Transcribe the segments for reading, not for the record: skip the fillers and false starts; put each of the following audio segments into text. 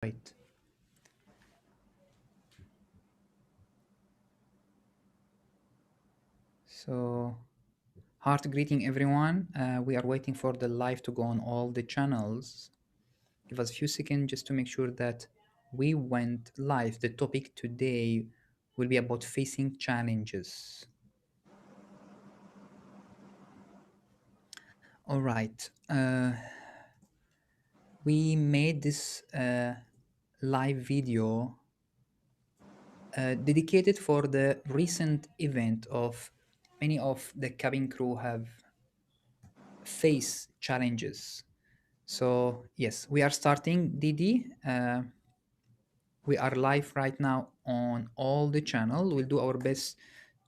Right. So, heart greeting everyone. We are waiting for the live to go on all the channels. Give us a few seconds just to make sure that we went live. The topic today will be about facing challenges. All right. We made this live video dedicated for the recent event of many of the cabin crew have faced challenges. So yes, we are starting, Didi. We are live right now on all the channel. We'll do our best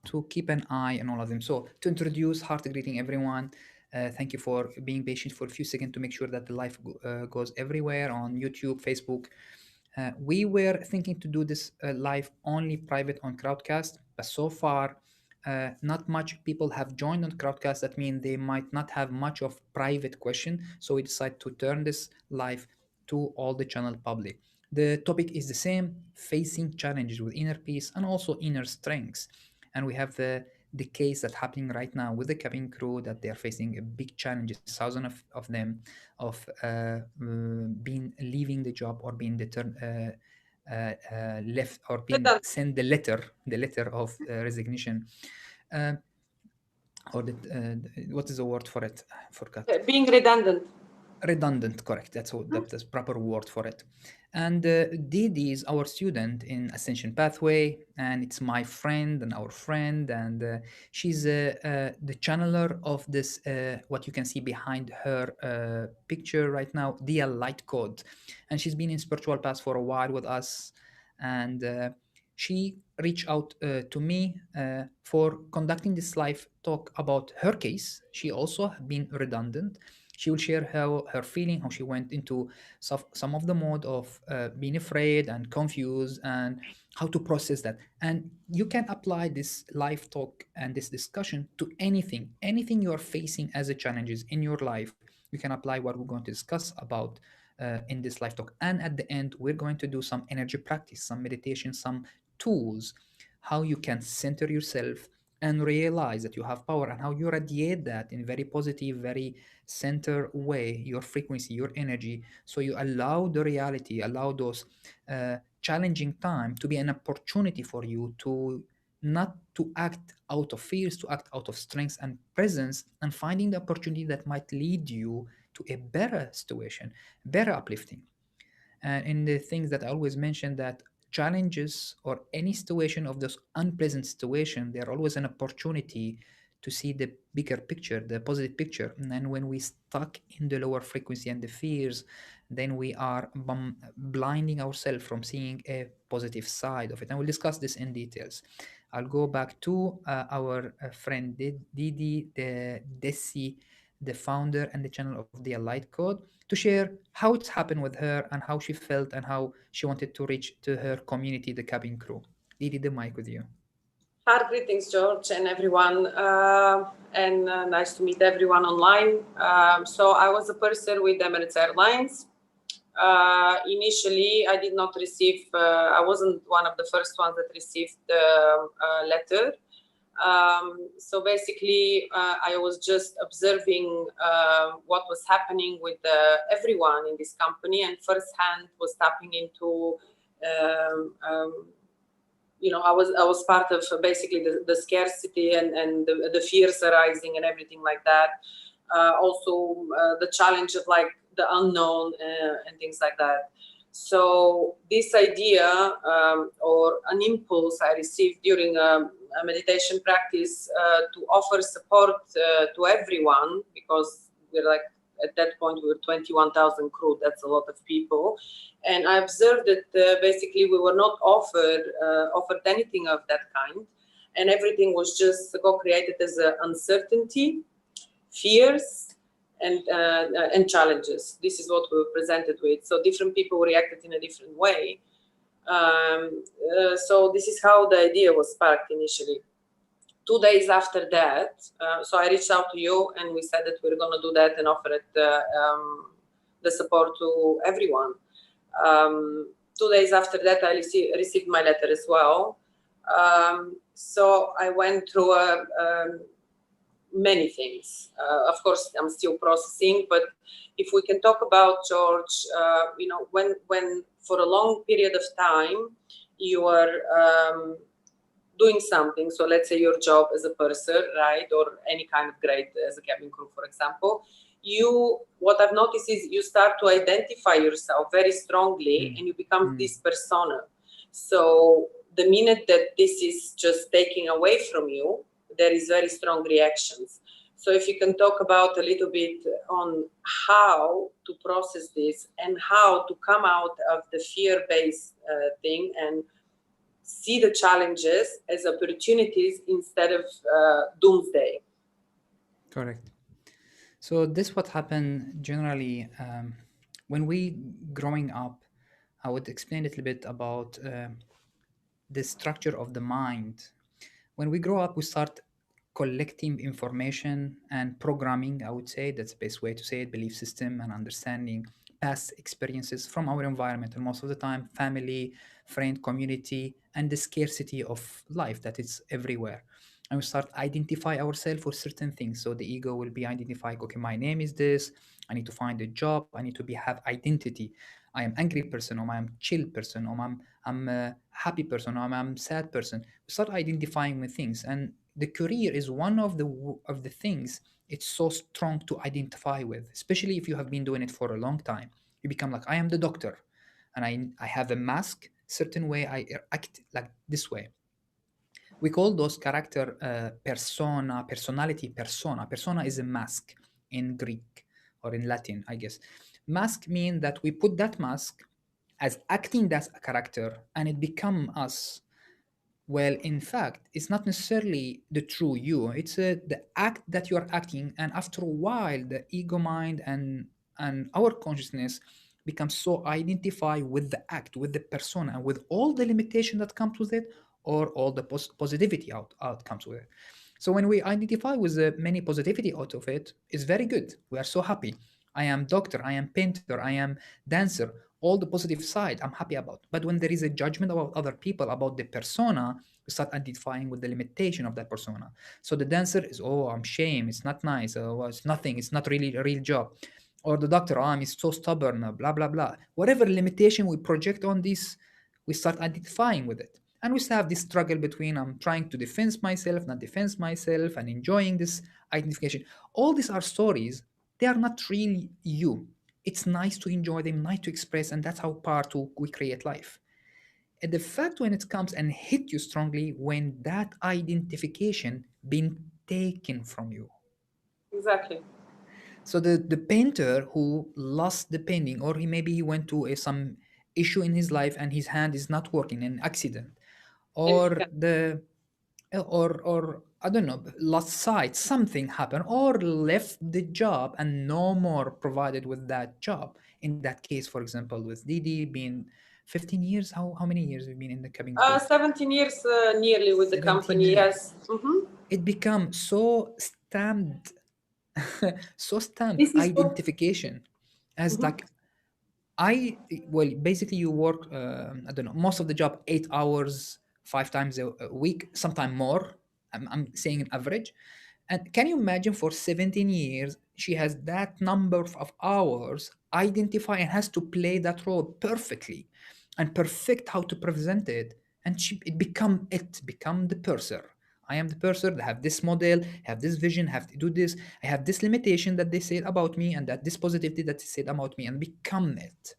to keep an eye on all of them. So to introduce, heart greeting everyone. Thank you for being patient for a few seconds to make sure that the live goes everywhere on YouTube, Facebook. We were thinking to do this live only private on Crowdcast, but so far not much people have joined on Crowdcast. That means they might not have much of private question. So we decided to turn this live to all the channel public. The topic is the same, facing challenges with inner peace and also inner strengths. And we have the case that's happening right now with the cabin crew that they are facing a big challenges, thousands of them, of being leaving the job or being left or being Redundant. sent the letter of resignation. Uh, or what is the word for it? I forgot. Being redundant. Redundant, correct. That's the proper word for it. And Didi is our student in Ascension Pathway, and it's my friend and our friend, and she's the channeler of this. What you can see behind her picture right now, DEALightCode, and she's been in spiritual path for a while with us, and she reached out to me for conducting this live talk about her case. She also been redundant. She will share her feeling, how she went into some of the mode of being afraid and confused, and how to process that. And you can apply this live talk and this discussion to anything you are facing as a challenges in your life. You can apply what we're going to discuss about in this live talk. And at the end, we're going to do some energy practice, some meditation, some tools, how you can center yourself and realize that you have power, and how you radiate that in very positive, very center way, your frequency, your energy, so you allow the reality, allow those challenging time to be an opportunity for you to not to act out of fears, to act out of strength and presence, and finding the opportunity that might lead you to a better situation, better uplifting. And in the things that I always mention, that challenges or any situation of this unpleasant situation, they're always an opportunity to see the bigger picture, the positive picture. And then when we stuck in the lower frequency and the fears, then we are blinding ourselves from seeing a positive side of it. And we'll discuss this in details. I'll go back to our friend Didi, the Desi, the founder and the channel of the Light Code, to share how it's happened with her and how she felt and how she wanted to reach to her community, the cabin crew. Didi, the mic with you. Heart greetings, George, and everyone. And nice to meet everyone online. So I was a purser with Emirates Airlines. Initially, I did not receive, I wasn't one of the first ones that received the letter. So basically, I was just observing what was happening with everyone in this company, and firsthand was tapping into, I was part of basically the scarcity and the fears arising and everything like that. Also, the challenge of like the unknown and things like that. So this idea or an impulse I received during a meditation practice to offer support to everyone, because we're like, at that point we were 21,000 crew. That's a lot of people, and I observed that basically we were not offered anything of that kind, and everything was just co-created as uncertainty, fears, and challenges. This is what we were presented with. So different people reacted in a different way. So this is how the idea was sparked initially. 2 days after that, so I reached out to you and we said that we're going to do that and offer it the support to everyone. 2 days after that, I received my letter as well. So I went through many things. Of course, I'm still processing, but if we can talk about George, when for a long period of time you are doing something, so let's say your job as a purser, right, or any kind of grade as a cabin crew, for example, what I've noticed is you start to identify yourself very strongly and you become this persona. So the minute that this is just taking away from you, there is very strong reactions. So if you can talk about a little bit on how to process this and how to come out of the fear-based thing and see the challenges as opportunities instead of doomsday. Correct. So this what happened generally when we growing up. I would explain a little bit about the structure of the mind. When we grow up, we start collecting information and programming. I would say that's the best way to say it: belief system and understanding past experiences from our environment, and most of the time, family, friend, community, and the scarcity of life that is everywhere. And we start identify ourselves for certain things. So the ego will be identifying, okay, my name is this. I need to find a job. I need to be have identity. I am angry person, or I'm chill person, or I'm a happy person, or I'm sad person. We start identifying with things, and the career is one of the things it's so strong to identify with, especially if you have been doing it for a long time. You become like, I am the doctor, and I have a mask, certain way I act like this way. We call those character persona, personality, persona. Persona is a mask in Greek or in Latin, I guess. Mask mean that we put that mask as acting as a character, and it become us. Well, in fact, it's not necessarily the true you. It's the act that you are acting, and after a while, the ego mind and our consciousness becomes so identified with the act, with the persona, and with all the limitation that comes with it, or all the positivity outcomes with it. So when we identify with the many positivity out of it, it's very good. We are so happy. I am doctor, I am painter, I am dancer. All the positive side I'm happy about. But when there is a judgment about other people, about the persona, we start identifying with the limitation of that persona. So the dancer is, oh, I'm shame, it's not nice, oh, it's nothing, it's not really a real job. Or the doctor, oh, I'm so stubborn, blah blah blah. Whatever limitation we project on this, we start identifying with it. And we still have this struggle between I'm trying to defend myself, not defend myself, and enjoying this identification. All these are stories. They are not really you. It's nice to enjoy them, nice to express, and that's how part to we create life. And the fact when it comes and hit you strongly when that identification been taken from you. Exactly. So the painter who lost the painting, or he maybe he went to some issue in his life and his hand is not working, an accident, And or the or I don't know, lost sight, something happened, or left the job and no more provided with that job. In that case, for example, with Didi being 15 years, how many years have you been in the cabin crew? 17 years nearly with the 17 company, years. yes. Mm-hmm. It becomes so stamped, so stamped This is what. identification as Mhm. like I well, basically you work. I don't know. Most of the job 8 hours, 5 times a week, sometime more. I'm saying an average. And can you imagine for 17 years she has that number of hours identify and has to play that role perfectly, and perfect how to present it, and become the purser. I am the purser. I have this model, have this vision, have to do this. I have this limitation that they said about me, and that this positivity that they said about me, and become it.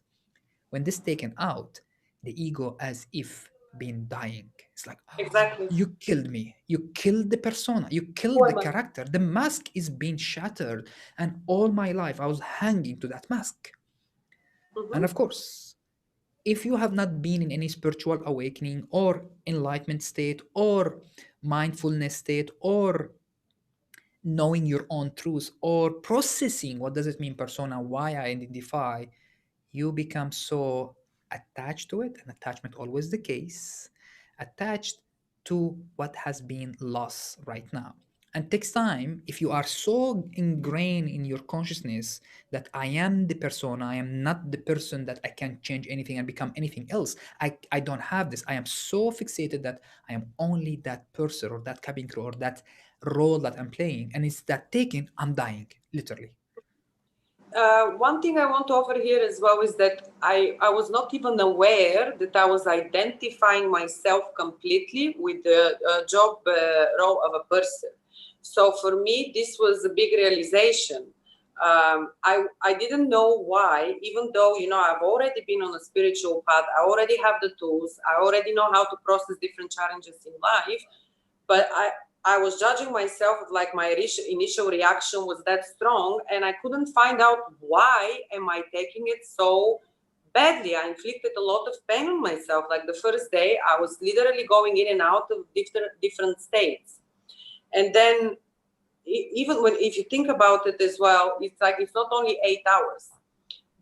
When this taken out, the ego as if been dying. It's like, oh, Exactly. you killed me. You killed the persona. You Who killed the am I? character. The mask is being shattered. And all my life I was hanging to that mask. And Mm-hmm. of course, if you have not been in any spiritual awakening or enlightenment state or mindfulness state or knowing your own truth or processing what does it mean persona, why I identify, you become so attached to it, and attachment always the case, attached to what has been lost right now. and takes time. If you are so ingrained in your consciousness that I am the persona, I am not the person, that I can change anything and become anything else, I don't have this, I am so fixated that I am only that person or that cabin crew or that role that I'm playing, and it's that taken, I'm dying literally. One thing I want to offer here as well is that I was not even aware that I was identifying myself completely with the job role of a person. So for me, this was a big realization. I didn't know why, even though, I've already been on a spiritual path, I already have the tools, I already know how to process different challenges in life, but I was judging myself of like my initial reaction was that strong, and I couldn't find out why am I taking it so badly. I inflicted a lot of pain on myself. Like the first day, I was literally going in and out of different states. And then even when, if you think about it as well, it's like it's not only 8 hours.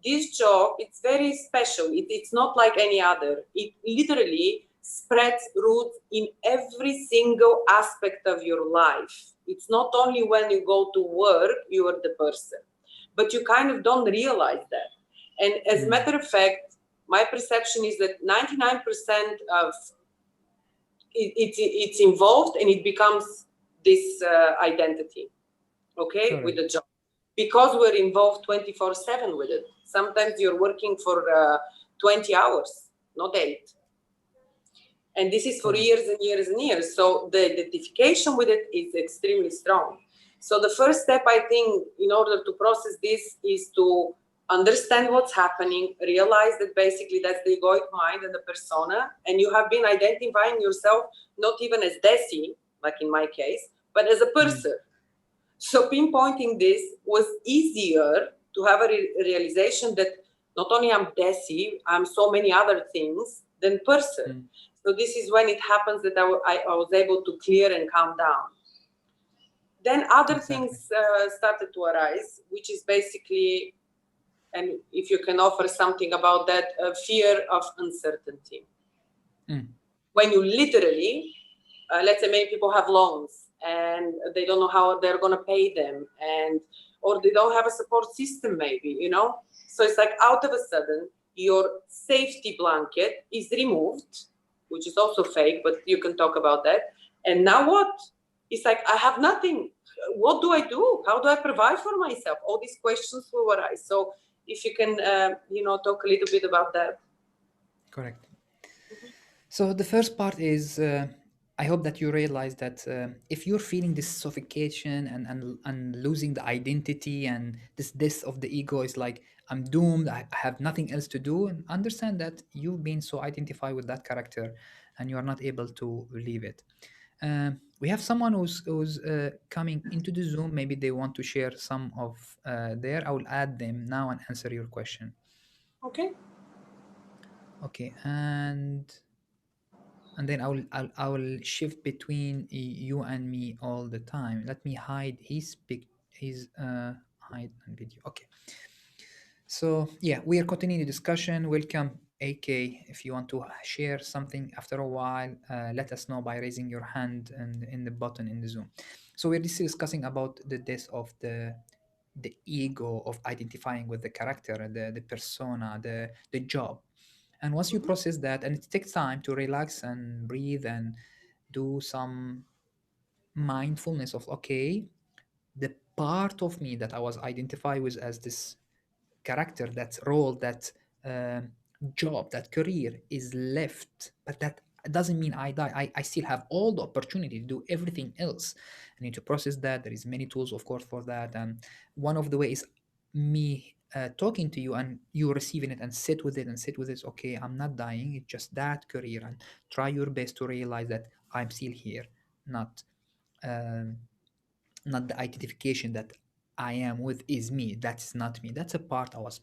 This job, it's very special. It's not like any other. It literally spreads roots in every single aspect of your life. It's not only when you go to work, you are the person, but you kind of don't realize that. And as a matter of fact, my perception is that 99% of it's involved, and it becomes this identity, okay, with Correct. the job, because we're involved 24/7 with it. Sometimes you're working for 20 hours, not 8. And this is for Correct. years and years and years. So the identification with it is extremely strong. So the first step, I think, in order to process this is to understand what's happening, realize that basically that's the egoic mind and the persona, and you have been identifying yourself not even as Desi, like in my case, but as a person. So pinpointing this was easier to have a realization that not only I'm Desi, I'm so many other things than person. So this is when it happens that I was able to clear and calm down. Then other Exactly. things started to arise, which is basically, and if you can offer something about that, fear of uncertainty. When you literally, let's say many people have loans and they don't know how they're going to pay them, and or they don't have a support system maybe, so it's like out of a sudden your safety blanket is removed, which is also fake, but you can talk about that. And now what? It's like I have nothing. What do I do? How do I provide for myself? All these questions will arise. So if you can talk a little bit about that. Correct. So the first part is, I hope that you realize that if you're feeling this suffocation and losing the identity and this death of the ego is like, I'm doomed, I have nothing else to do, and understand that you've been so identified with that character and you are not able to leave it. We have someone who's coming into the Zoom. Maybe they want to share some of their. I will add them now and answer your question. Okay. Okay, and then I will shift between you and me all the time. Let me hide his hide and video. Okay. So yeah, we are continuing the discussion. Welcome, AK. If you want to share something after a while, let us know by raising your hand and in the button in the Zoom. So we're discussing about the death of the ego, of identifying with the character, the persona, the job. And once you Mm-hmm. process that, and it takes time to relax and breathe and do some mindfulness of, okay, the part of me that I was identified with as this character, that role, that job, that career is left, but that doesn't mean I die. I still have all the opportunity to do everything else. I need to process that. There is many tools, of course, for that. And one of the ways, me talking to you and you receiving it and sit with it and sit with this. Okay, I'm not dying. It's just that career, and try your best to realize that I'm still here, not um, not the identification that I am with is me. That's not me. That's a part I was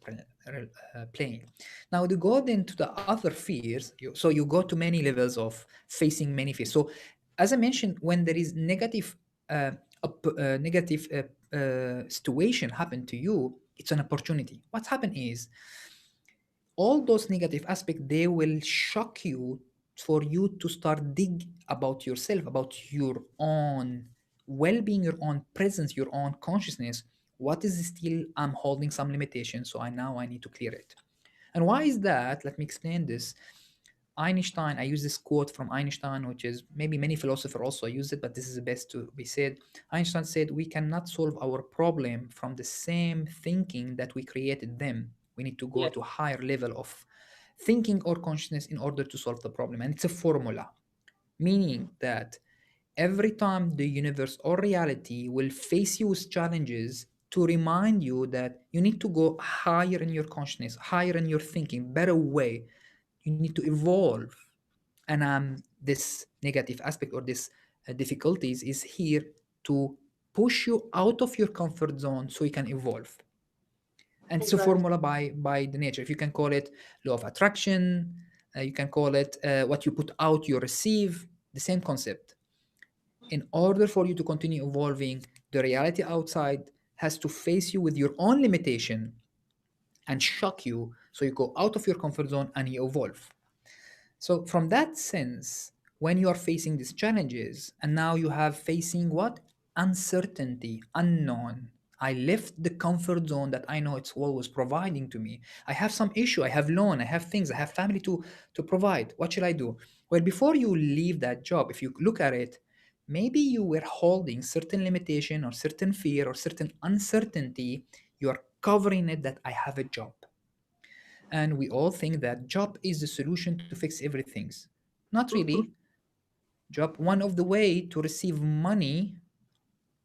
playing. Now to go then to the other fears. So you go to many levels of facing many fears. So as I mentioned, when there is negative situation happen to you, it's an opportunity. What's happened is all those negative aspects, they will shock you for you to start dig about yourself, about your own well-being, your own presence, your own consciousness, what is still I'm holding some limitation, so I need to clear it. And why is that? Let me explain this. Einstein, I use this quote from Einstein, which is maybe many philosophers also use it, but this is the best to be said. Einstein said, we cannot solve our problem from the same thinking that we created them. We need to go Yes. to a higher level of thinking or consciousness in order to solve the problem. And it's a formula, meaning that every time the universe or reality will face you with challenges to remind you that you need to go higher in your consciousness, higher in your thinking, better way. You need to evolve. And this negative aspect or this difficulties is here to push you out of your comfort zone so you can evolve. And it's a Exactly. formula by the nature. If you can call it law of attraction, you can call it what you put out, you receive. The same concept. In order for you to continue evolving, the reality outside has to face you with your own limitation and shock you so you go out of your comfort zone and you evolve. So from that sense, when you are facing these challenges and now you have facing what? Uncertainty, unknown. I left the comfort zone that I know it's always providing to me. I have some issue, I have loan, I have things, I have family to provide. What should I do? Well, before you leave that job, if you look at it, maybe you were holding certain limitation or certain fear or certain uncertainty. You are covering it that I have a job. And we all think that job is the solution to fix everything. Not really. Job one of the way to receive money,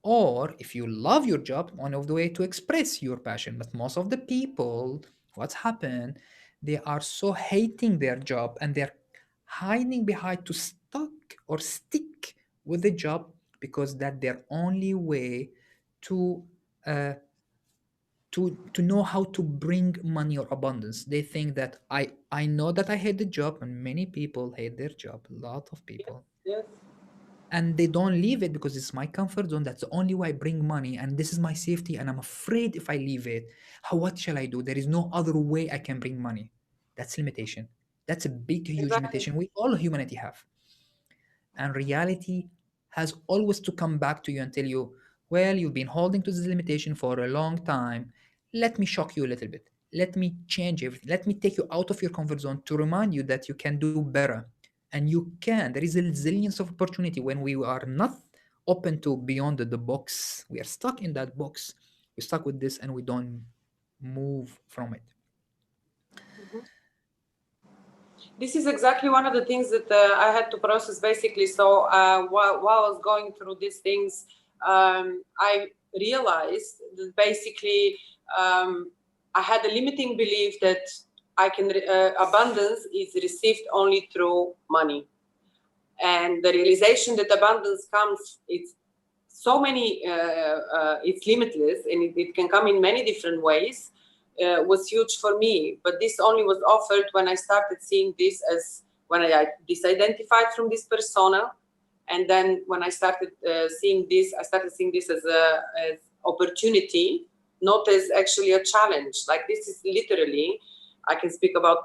or if you love your job, one of the way to express your passion. But most of the people, what's happened, they are so hating their job and they're hiding behind to stuck or stick with the job because that their only way to uh, to know how to bring money or abundance. They think that I know that I hate the job, and many people hate their job, a lot of Yes. people, Yes. and they don't leave it because it's my comfort zone. That's the only way I bring money, and this is my safety, and I'm afraid if I leave it, how what shall I do? There is no other way I can bring money. That's limitation. That's a big huge Exactly. limitation we all humanity have. And reality has always to come back to you and tell you, well, you've been holding to this limitation for a long time. Let me shock you a little bit. Let me change everything. Let me take you out of your comfort zone to remind you that you can do better. And you can. There is a zillions of opportunity when we are not open to beyond the box. We are stuck in that box. We're stuck with this and we don't move from it. Mhm. This is exactly one of the things that I had to process basically. So while I was going through these things, I realized that basically I had a limiting belief that abundance is received only through money, and the realization that abundance comes, it's so many, it's limitless, and it can come in many different ways, was huge for me. But this only was offered when I started seeing this as, when I disidentified from this persona, and then when I started seeing this, I started seeing this as a as opportunity, not as actually a challenge. Like, this is literally, I can speak about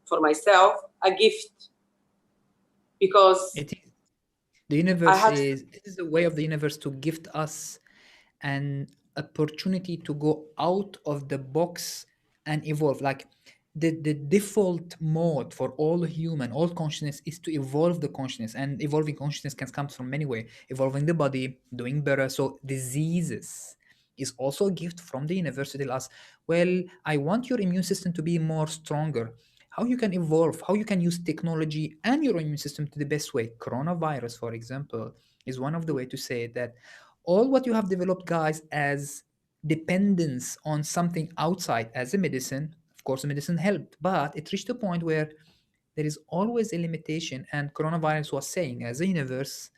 for myself, a gift, because It is. The I universe had. is, this is the way of the universe to gift us an opportunity to go out of the box and evolve. Like the default mode for all human, all consciousness is to evolve the consciousness, and evolving consciousness can come from many ways. Evolving the body, doing better. So diseases is also a gift from the universe to tell us, well, I want your immune system to be more stronger. How you can evolve, how you can use technology and your immune system to the best way. Coronavirus, for example, is one of the way to say that all what you have developed, guys, as dependence on something outside as a medicine, of course the medicine helped, but it reached a point where there is always a limitation. And coronavirus was saying as a universe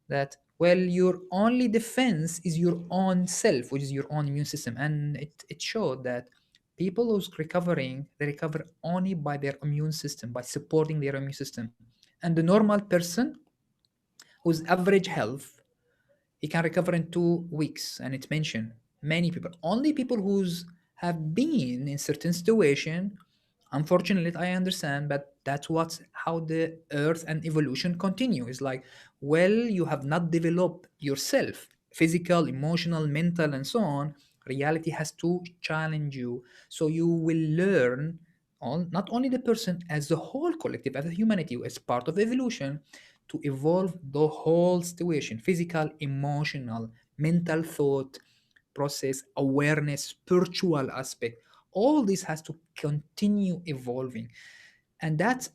that, well, your only defense is your own self, which is your own immune system. And it showed that people who's recovering, they recover only by their immune system, by supporting their immune system. And the normal person whose average health, he can recover in 2 weeks. And it's mentioned many people, only people who's have been in certain situation Unfortunately, I understand, but that's what's how the earth and evolution continue. It's like, well, you have not developed yourself, physical, emotional, mental, and so on. Reality has to challenge you, so you will learn on not only the person as the whole collective, as a humanity, as part of evolution, to evolve the whole situation, physical, emotional, mental thought process, awareness, spiritual aspect. All this has to continue evolving. And that's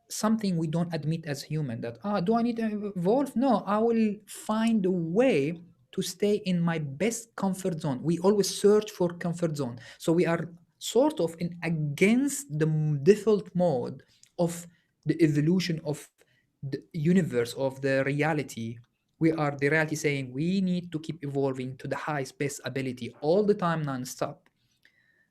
something we don't admit as human, that do I need to evolve? No, I will find a way to stay in my best comfort zone. We always search for comfort zone, so we are sort of in against the default mode of the evolution of the universe, of the reality. We are the reality saying we need to keep evolving to the highest best ability all the time, non-stop,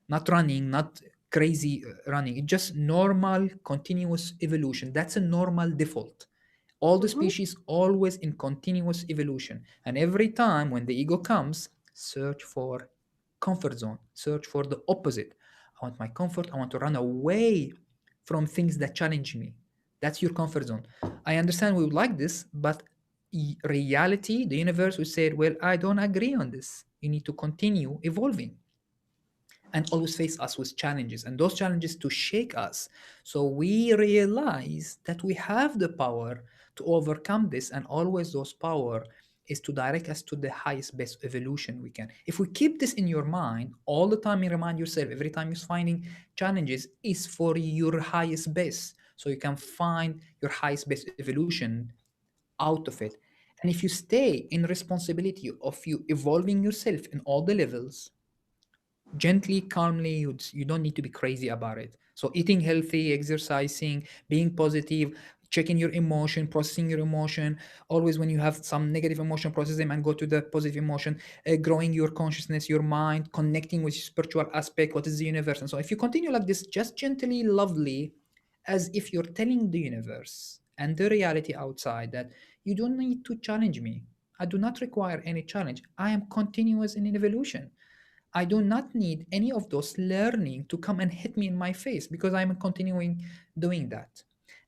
not running, not crazy running. It's just normal continuous evolution. That's a normal default. All the Mm-hmm. species always in continuous evolution, and every time when the ego comes, search for comfort zone, search for the opposite. I want my comfort, I want to run away from things that challenge me. That's your comfort zone. I understand we would like this, but reality, the universe will say, well, I don't agree on this. You need to continue evolving and always face us with challenges, and those challenges to shake us, so we realize that we have the power to overcome this, and always those power is to direct us to the highest best evolution we can. If we keep this in your mind all the time, you remind yourself every time you're finding challenges is for your highest best, so you can find your highest best evolution out of it. And if you stay in responsibility of you evolving yourself in all the levels, gently, calmly, you don't need to be crazy about it. So eating healthy, exercising, being positive, checking your emotion, processing your emotion, always when you have some negative emotion, process them and go to the positive emotion, growing your consciousness, your mind, connecting with spiritual aspect, what is the universe. And so if you continue like this, just gently, lovely, as if you're telling the universe and the reality outside that you don't need to challenge me, I do not require any challenge, I am continuous in evolution, I do not need any of those learning to come and hit me in my face, because I'm continuing doing that.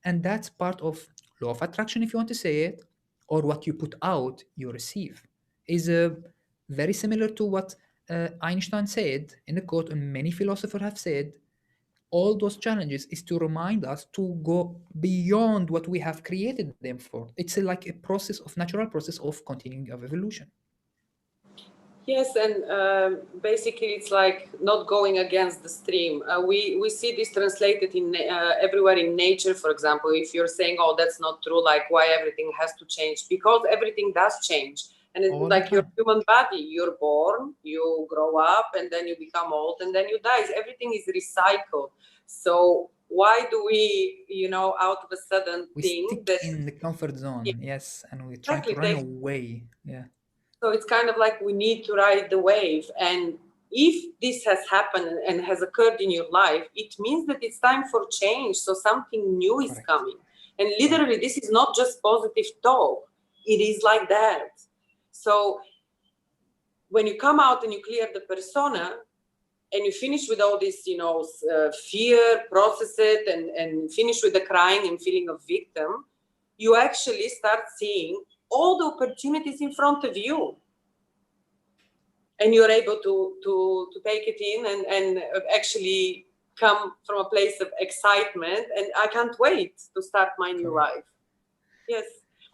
And that's part of law of attraction, if you want to say it, or what you put out, you receive. Is very similar to what Einstein said in a quote, and many philosophers have said. All those challenges is to remind us to go beyond what we have created them for. It's like a process of natural process of continuing of evolution. Yes, and basically it's like not going against the stream. We see this translated in everywhere in nature. For example, if you're saying, "Oh, that's not true," like why everything has to change? Because everything does change, and it's All the like your time. human body. You're born, you grow up, and then you become old, and then you die. Everything is recycled. So why do we, out of a sudden We think stick that in the comfort yeah, zone, yes, and we try to exactly run away. Yeah, so it's kind of like we need to ride the wave. And if this has happened and has occurred in your life, it means that it's time for change. So something new is correct, coming. And literally, correct. this is not just positive talk, it is like that. So when you come out and you clear the persona, and you finish with all this, fear, process it, and finish with the crying and feeling of victim, you actually start seeing all the opportunities in front of you, and you're able to take it in and actually come from a place of excitement, and I can't wait to start my new Correct. life. Yes.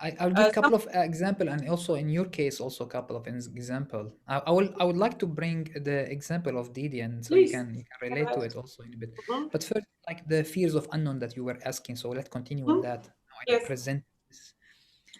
I'll give a Some couple of example, and also in your case, also a couple of example. I would like to bring the example of Didi, and so please you can go relate to ahead. it also in a bit. Hmm. But first, like the fears of unknown that you were asking, so let's continue with Hmm. that. Now I Yes, present this.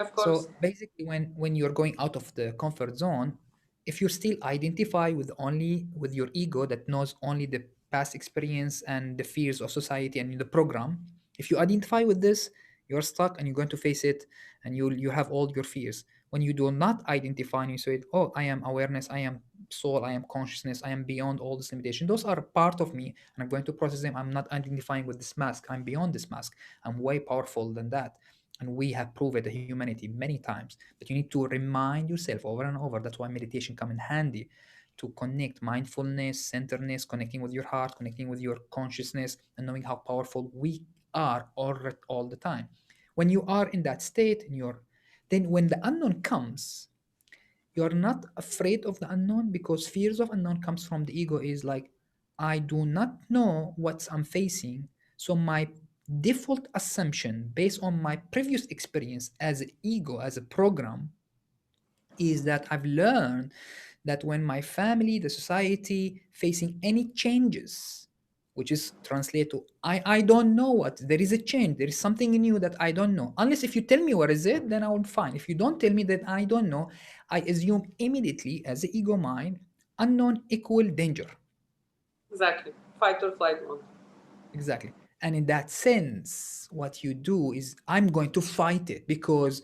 of course. So basically, when you're going out of the comfort zone, if you still identify with only with your ego that knows only the past experience and the fears of society and the program, if you identify with this, you're stuck and you're going to face it, and you have all your fears. When you do not identify and you say, "Oh, I am awareness, I am soul, I am consciousness, I am beyond all this limitation. Those are part of me, and I'm going to process them. I'm not identifying with this mask. I'm beyond this mask. I'm way powerful than that." And we have proved the humanity many times, but you need to remind yourself over and over. That's why meditation come in handy, to connect mindfulness, centeredness, connecting with your heart, connecting with your consciousness, and knowing how powerful we are all the time. When you are in that state, then when the unknown comes, you're not afraid of the unknown, because fears of unknown comes from the ego. Is like, I do not know what I'm facing, so my default assumption based on my previous experience as an ego, as a program, is that I've learned that when my family, the society, facing any changes, which is translate to I don't know what, there is a change, there is something new that I don't know. Unless if you tell me what is it, then I will fine. If you don't tell me that I don't know, I assume immediately as the ego mind, unknown equal danger. Exactly. Fight or flight mode. Exactly. And in that sense, what you do is, I'm going to fight it because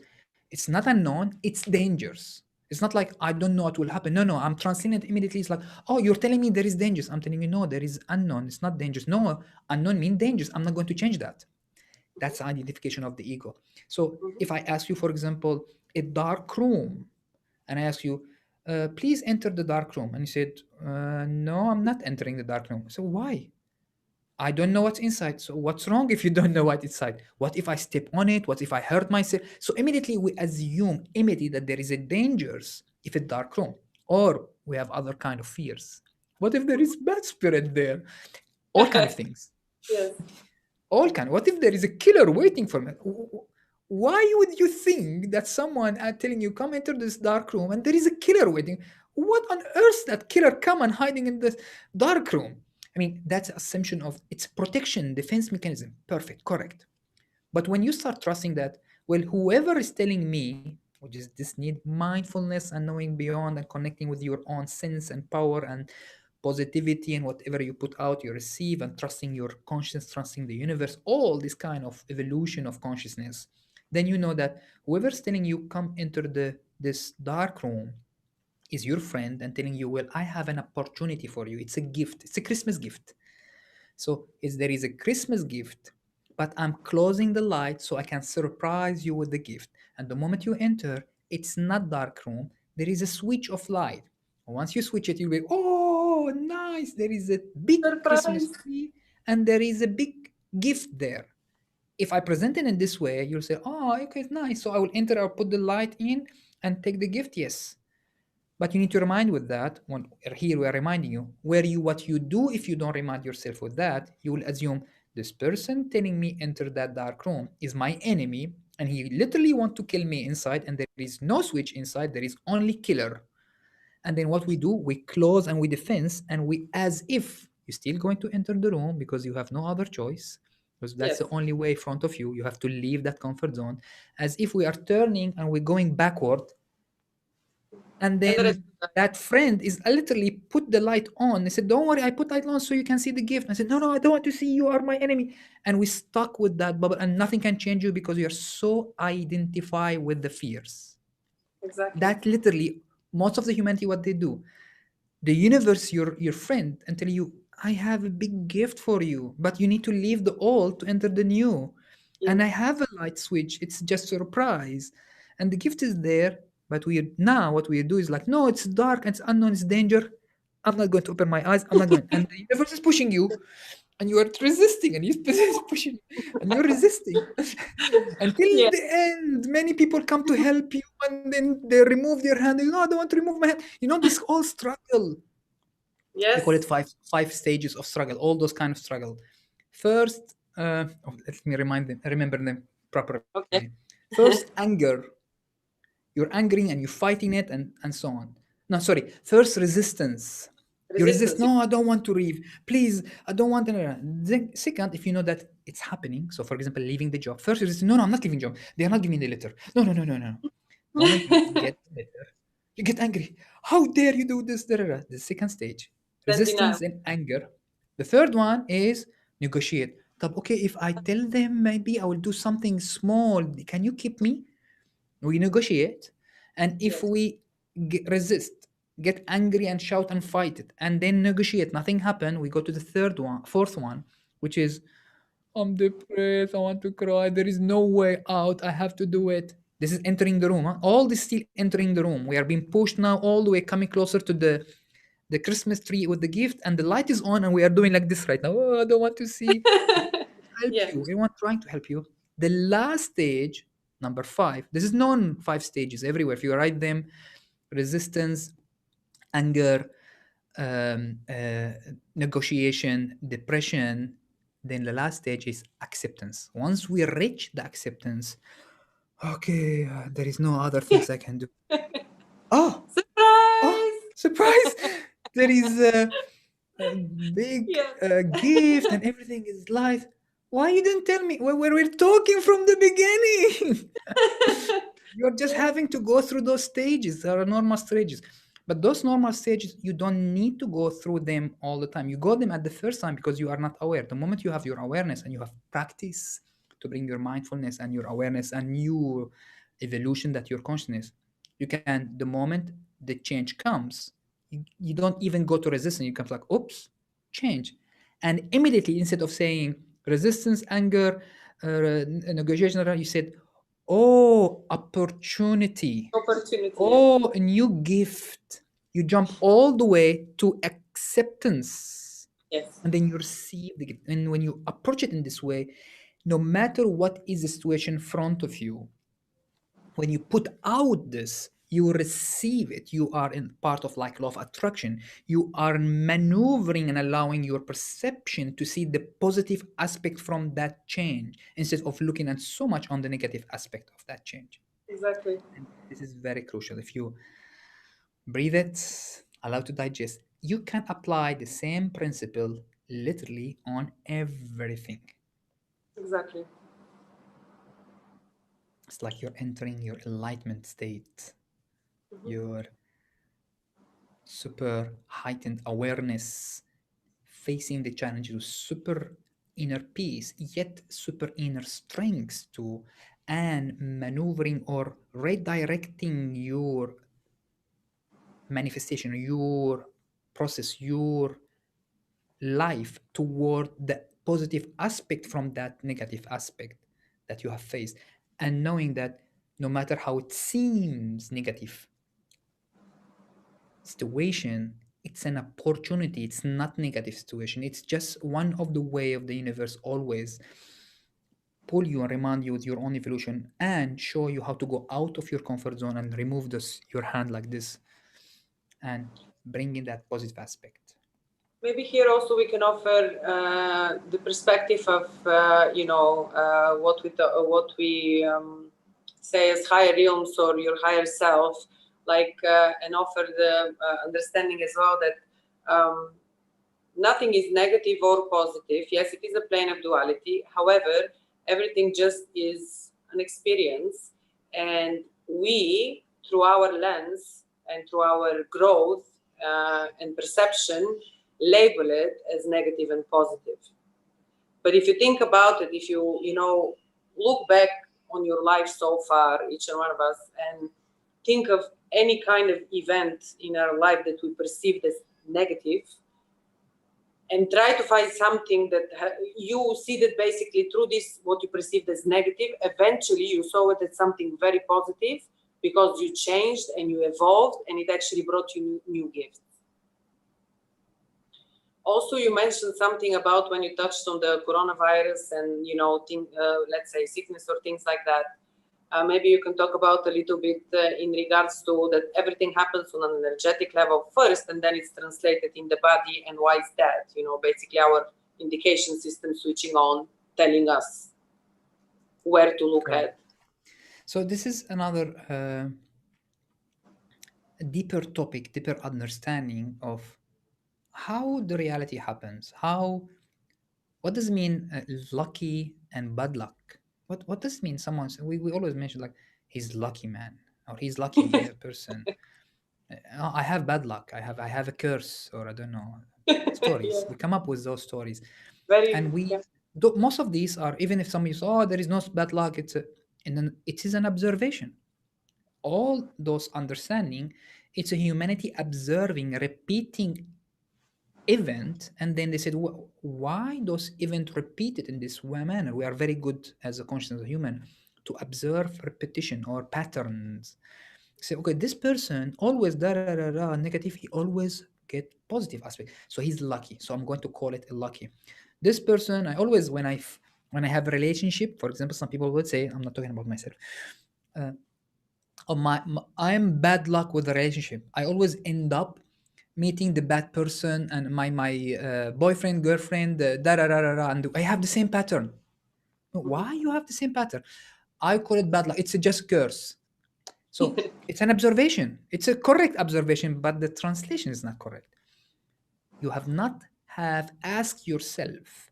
it's not unknown, it's dangerous. It's not like I don't know what will happen. No, no, I'm translating it immediately. It's like, oh, you're telling me there is dangers. I'm telling you, no, there is unknown. It's not dangerous. No, unknown means dangerous. I'm not going to change that. That's identification of the ego. So if I ask you, for example, a dark room, and I ask you, please enter the dark room, and you said, no, I'm not entering the dark room. So why? I don't know what's inside. So what's wrong if you don't know what's inside? What if I step on it? What if I hurt myself? So immediately we assume immediately that there is a dangers if it's dark room. Or we have other kind of fears. What if there is bad spirit there? All kind of things. Yes. All kind. What if there is a killer waiting for me? Why would you think that someone telling you come enter this dark room and there is a killer waiting? What on earth that killer come and hiding in this dark room? I mean, that's assumption of it's protection, defense mechanism. Perfect, correct. But when you start trusting that, well, whoever is telling me, which is this need mindfulness and knowing beyond and connecting with your own sense and power and positivity, and whatever you put out, you receive, and trusting your consciousness, trusting the universe, all this kind of evolution of consciousness, then you know that whoever's telling you come enter this dark room is your friend and telling you, well, I have an opportunity for you. It's a gift. It's a Christmas gift. So is there is a Christmas gift, but I'm closing the light so I can surprise you with the gift. And the moment you enter, it's not dark room. There is a switch of light. Once you switch it, you'll be, oh, nice. There is a big Christmas Surprise. tree and there is a big gift there. If I present it in this way, you'll say, oh, okay, it's nice. So I will enter, I'll put the light in and take the gift. Yes. But you need to remind with that. When here we are reminding you, where you what you do if you don't remind yourself with that, you will assume this person telling me enter that dark room is my enemy, and he literally want to kill me inside, and there is no switch inside, there is only killer. And then what we do, we close and we defense, and we as if you're still going to enter the room because you have no other choice, because that's Yes. the only way in front of you. You have to leave that comfort zone, as if we are turning and we're going backward. And And there is then that friend is literally put the light on. They said, don't worry, I put light on so you can see the gift. I said, no, no, I don't want to see, you are my enemy. And we stuck with that bubble, and nothing can change you because you're so identified with the fears. exactly. That literally, most of the humanity, what they do, the universe, your friend, and tell you, I have a big gift for you, but you need to leave the old to enter the new. Yes. And I have a light switch, it's just surprise. And the gift is there, but we now what we do is like, no, it's dark, it's unknown, it's danger. I'm not going to open my eyes, I'm not going. And the universe is pushing you, and you are resisting, and you is pushing, and you're resisting until Yes. the end. Many people come to help you, and then they remove their hand. No, I don't want to remove my hand. You know, this all struggle. They call it Yes. five stages of struggle. All those kind of struggle. First, let me remember them properly. Okay. First, anger. You're angry and you're fighting it, and so on. No, sorry. First, resistance. You resist. Resistance. No, I don't want to leave. Please, I don't want to. Then, second, if you know that it's happening, so for example, leaving the job. First, you resist. No, no, I'm not leaving job. They are not giving the letter. No, no, no, no, no. Moment you get the letter, you get angry. How dare you do this? Da, da, da. The second stage, Then denial. resistance and anger. The third one is negotiate. Okay, if I tell them maybe I will do something small, can you keep me? We negotiate. And if Yes. we resist, get angry and shout and fight it, and then negotiate, nothing happen, we go to the fourth one, which is, I'm depressed, I want to cry, there is no way out, I have to do it. This is entering the room. Huh? All this still entering the room. We are being pushed now all the way, coming closer to the the Christmas tree with the gift, and the light is on, and we are doing like this right now. Oh, I don't want to see. Help Yeah. you. Everyone trying to help you. The last stage, number five, this is known 5 stages everywhere. If you write them, resistance, anger, negotiation, depression, then the last stage is acceptance. Once we reach the acceptance, okay, there is no other things I can do. Oh, oh, Surprise! surprise! There is a big Yeah. gift and everything is light. Why you didn't tell me when we were talking from the beginning? You're just Yeah, having to go through those stages. There are normal stages. But those normal stages, you don't need to go through them all the time. You go them at the first time because you are not aware. The moment you have your awareness and you have practice to bring your mindfulness and your awareness and new evolution that your consciousness, you can, the moment the change comes, you don't even go to resistance. You come like, oops, change. And immediately, instead of saying resistance, anger, negotiation, you said, oh, opportunity. opportunity. Yeah. Oh, a new gift. You jump all the way to acceptance. Yes, And then you receive the gift. And when you approach it in this way, no matter what is the situation in front of you, when you put out this, you receive it. You are in part of like law of attraction. You are maneuvering and allowing your perception to see the positive aspect from that change instead of looking at so much on the negative aspect of that change. exactly. And this is very crucial. If you breathe it, allow to digest, you can apply the same principle literally on everything. Exactly. It's like you're entering your enlightenment state, Hmm. your super heightened awareness, facing the challenges with super inner peace, yet super inner strength too, and maneuvering or redirecting your manifestation, your process, your life toward the positive aspect from that negative aspect that you have faced. And knowing that no matter how it seems negative situation, it's an opportunity. It's not negative situation. It's just one of the way of the universe always pull you and remind you with your own evolution and show you how to go out of your comfort zone and remove this your hand like this and bring in that positive aspect. Maybe here also we can offer the perspective of what we say as higher realms or your higher self, like and offer the understanding as well that nothing is negative or positive. Yes, it is a plane of duality. However, everything just is an experience, and we, through our lens and through our growth and perception, label it as negative and positive. But if you think about it, if you look back on your life so far, each and one of us, and think of any kind of event in our life that we perceived as negative, and try to find something that you see that basically through this, what you perceived as negative, eventually you saw it as something very positive because you changed and you evolved, and it actually brought you new gifts. Also, you mentioned something about when you touched on the coronavirus and let's say sickness or things like that. Maybe you can talk about a little bit in regards to that everything happens on an energetic level first, and then it's translated in the body. And why is that? Basically our indication system switching on, telling us where to look Correct. at. So this is another deeper topic, deeper understanding of how the reality happens. What does it mean, lucky and bad luck? What does it mean? We always mention like he's lucky man or he's lucky person. I have bad luck. I have a curse or I don't know Yeah, stories. We come up with those stories, very, and yeah, most of these are, even if somebody says, oh, there is no bad luck, and then it is an observation. All those understanding, it's a humanity observing, repeating event, and then they said, why those event repeated in this manner? We are very good as a conscious human to observe repetition or patterns. Say, okay, this person always da da da da negative. He always get positive aspect. So he's lucky. So I'm going to call it a lucky. This person, I always when I have a relationship, for example, some people would say, I'm not talking about myself. Oh, I'm bad luck with the relationship. I always end up meeting the bad person and my boyfriend, girlfriend, da da da da da, and I have the same pattern. Why you have the same pattern? I call it bad luck. It's a just curse. So it's an observation. It's a correct observation, but the translation is not correct. You have not have asked yourself,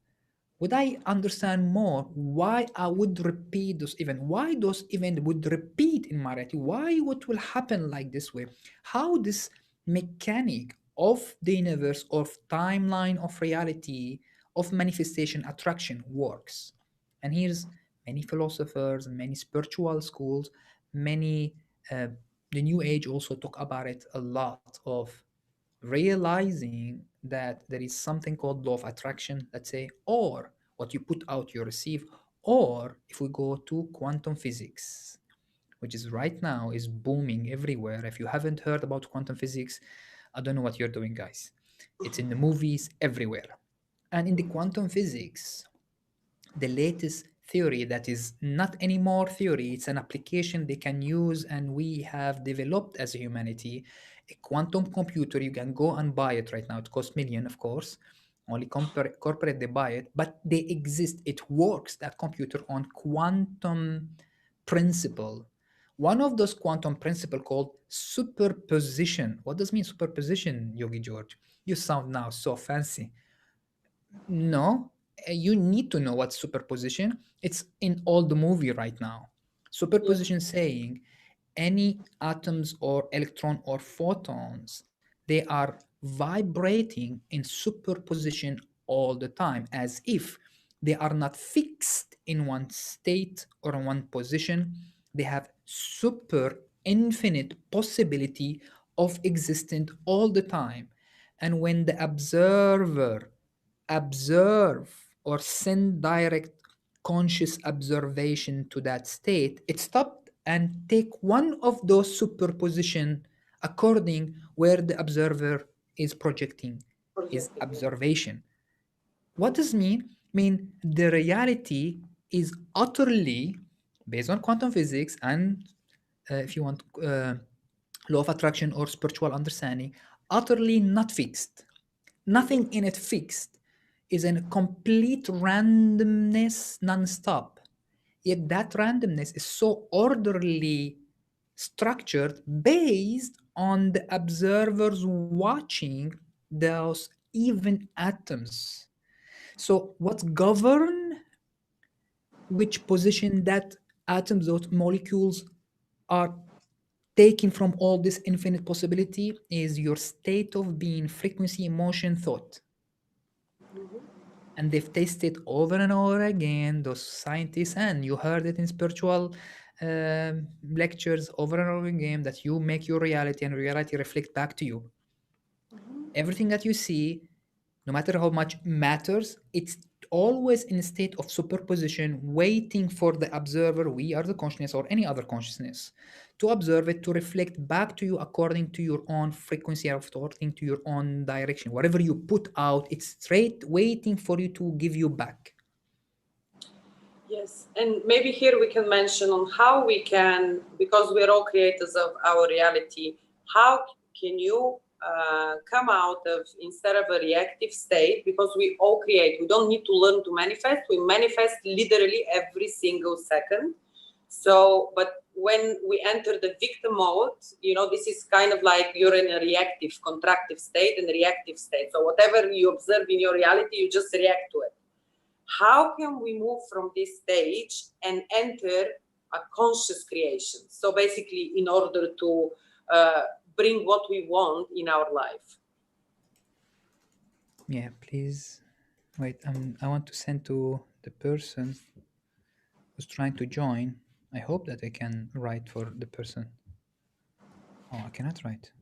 would I understand more why I would repeat those events? Why those events would repeat in my reality? Why what will happen like this way? How this mechanic of the universe, of timeline of reality, of manifestation, attraction works. And here's many philosophers, many spiritual schools, many the new age also talk about it a lot of realizing that there is something called law of attraction, let's say, or what you put out, you receive, or if we go to quantum physics, which is right now is booming everywhere. If you haven't heard about quantum physics, I don't know what you're doing, guys. It's in the movies everywhere. And in the quantum physics, the latest theory that is not anymore theory, it's an application they can use, and we have developed as a humanity a quantum computer. You can go and buy it right now. It costs million, of course. Only corporate they buy it, but they exist. It works, that computer, on quantum principle. One of those quantum principle called superposition. What does mean superposition, Yogi George? You sound now so fancy. No, you need to know what superposition. It's in all the movie right now. Yeah. Superposition saying any atoms or electron or photons, they are vibrating in superposition all the time, as if they are not fixed in one state or in one position. They have super infinite possibility of existing all the time. And when the observer observe or send direct conscious observation to that state, it stopped and take one of those superposition according where the observer is projecting his Projecting, yeah. observation. What does mean? Mean the reality is utterly based on quantum physics and if you want law of attraction or spiritual understanding, utterly not fixed. Nothing in it fixed, is in complete randomness non-stop. Yet that randomness is so orderly structured based on the observers watching those even atoms. So what govern which position that atoms, those molecules are taken from all this infinite possibility is your state of being, frequency, emotion, thought. And they've tested over and over again, those scientists, and you heard it in spiritual lectures over and over again, that you make your reality and reality reflect back to you. Everything that you see, no matter how much matters, it's always in a state of superposition, waiting for the observer, we are the consciousness or any other consciousness, to observe it, to reflect back to you according to your own frequency, according to your own direction. Whatever you put out, it's straight waiting for you to give you back. Yes, and maybe here we can mention on how we can, because we're all creators of our reality, how can you come out of, instead of a reactive state, because we all create, we don't need to learn to manifest, we manifest literally every single second. So, but when we enter the victim mode, you know, this is kind of like you're in a reactive, contractive state and reactive state. So whatever you observe in your reality, you just react to it. How can we move from this stage and enter a conscious creation? So basically, in order to bring what we want in our life. Yeah, please. Wait, I want to send to the person who's trying to join. I hope that I can write for the person. Oh, I cannot write.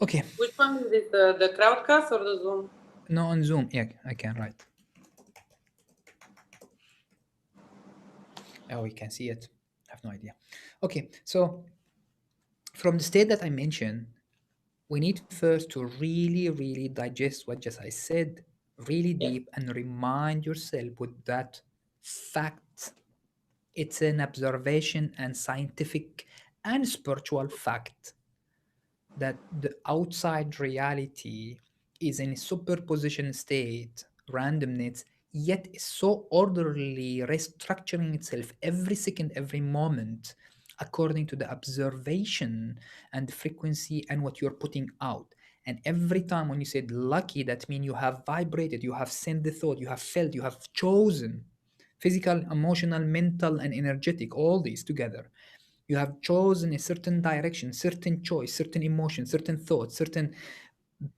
Okay. Which one is it, the crowdcast or the Zoom? No, on Zoom. Yeah, I can write. Oh, you can see it. I have no idea. Okay, so from the state that I mentioned, We need first to really, really digest what just I said really Yes. deep and remind yourself with that fact. It's an observation and scientific and spiritual fact that the outside reality is in a superposition state, randomness, yet is so orderly, restructuring itself every second, every moment, according to the observation and the frequency and what you're putting out. And every time when you said lucky, that means you have vibrated, you have sent the thought, you have felt, you have chosen physical, emotional, mental, and energetic, all these together. You have chosen a certain direction, certain choice, certain emotion, certain thought, certain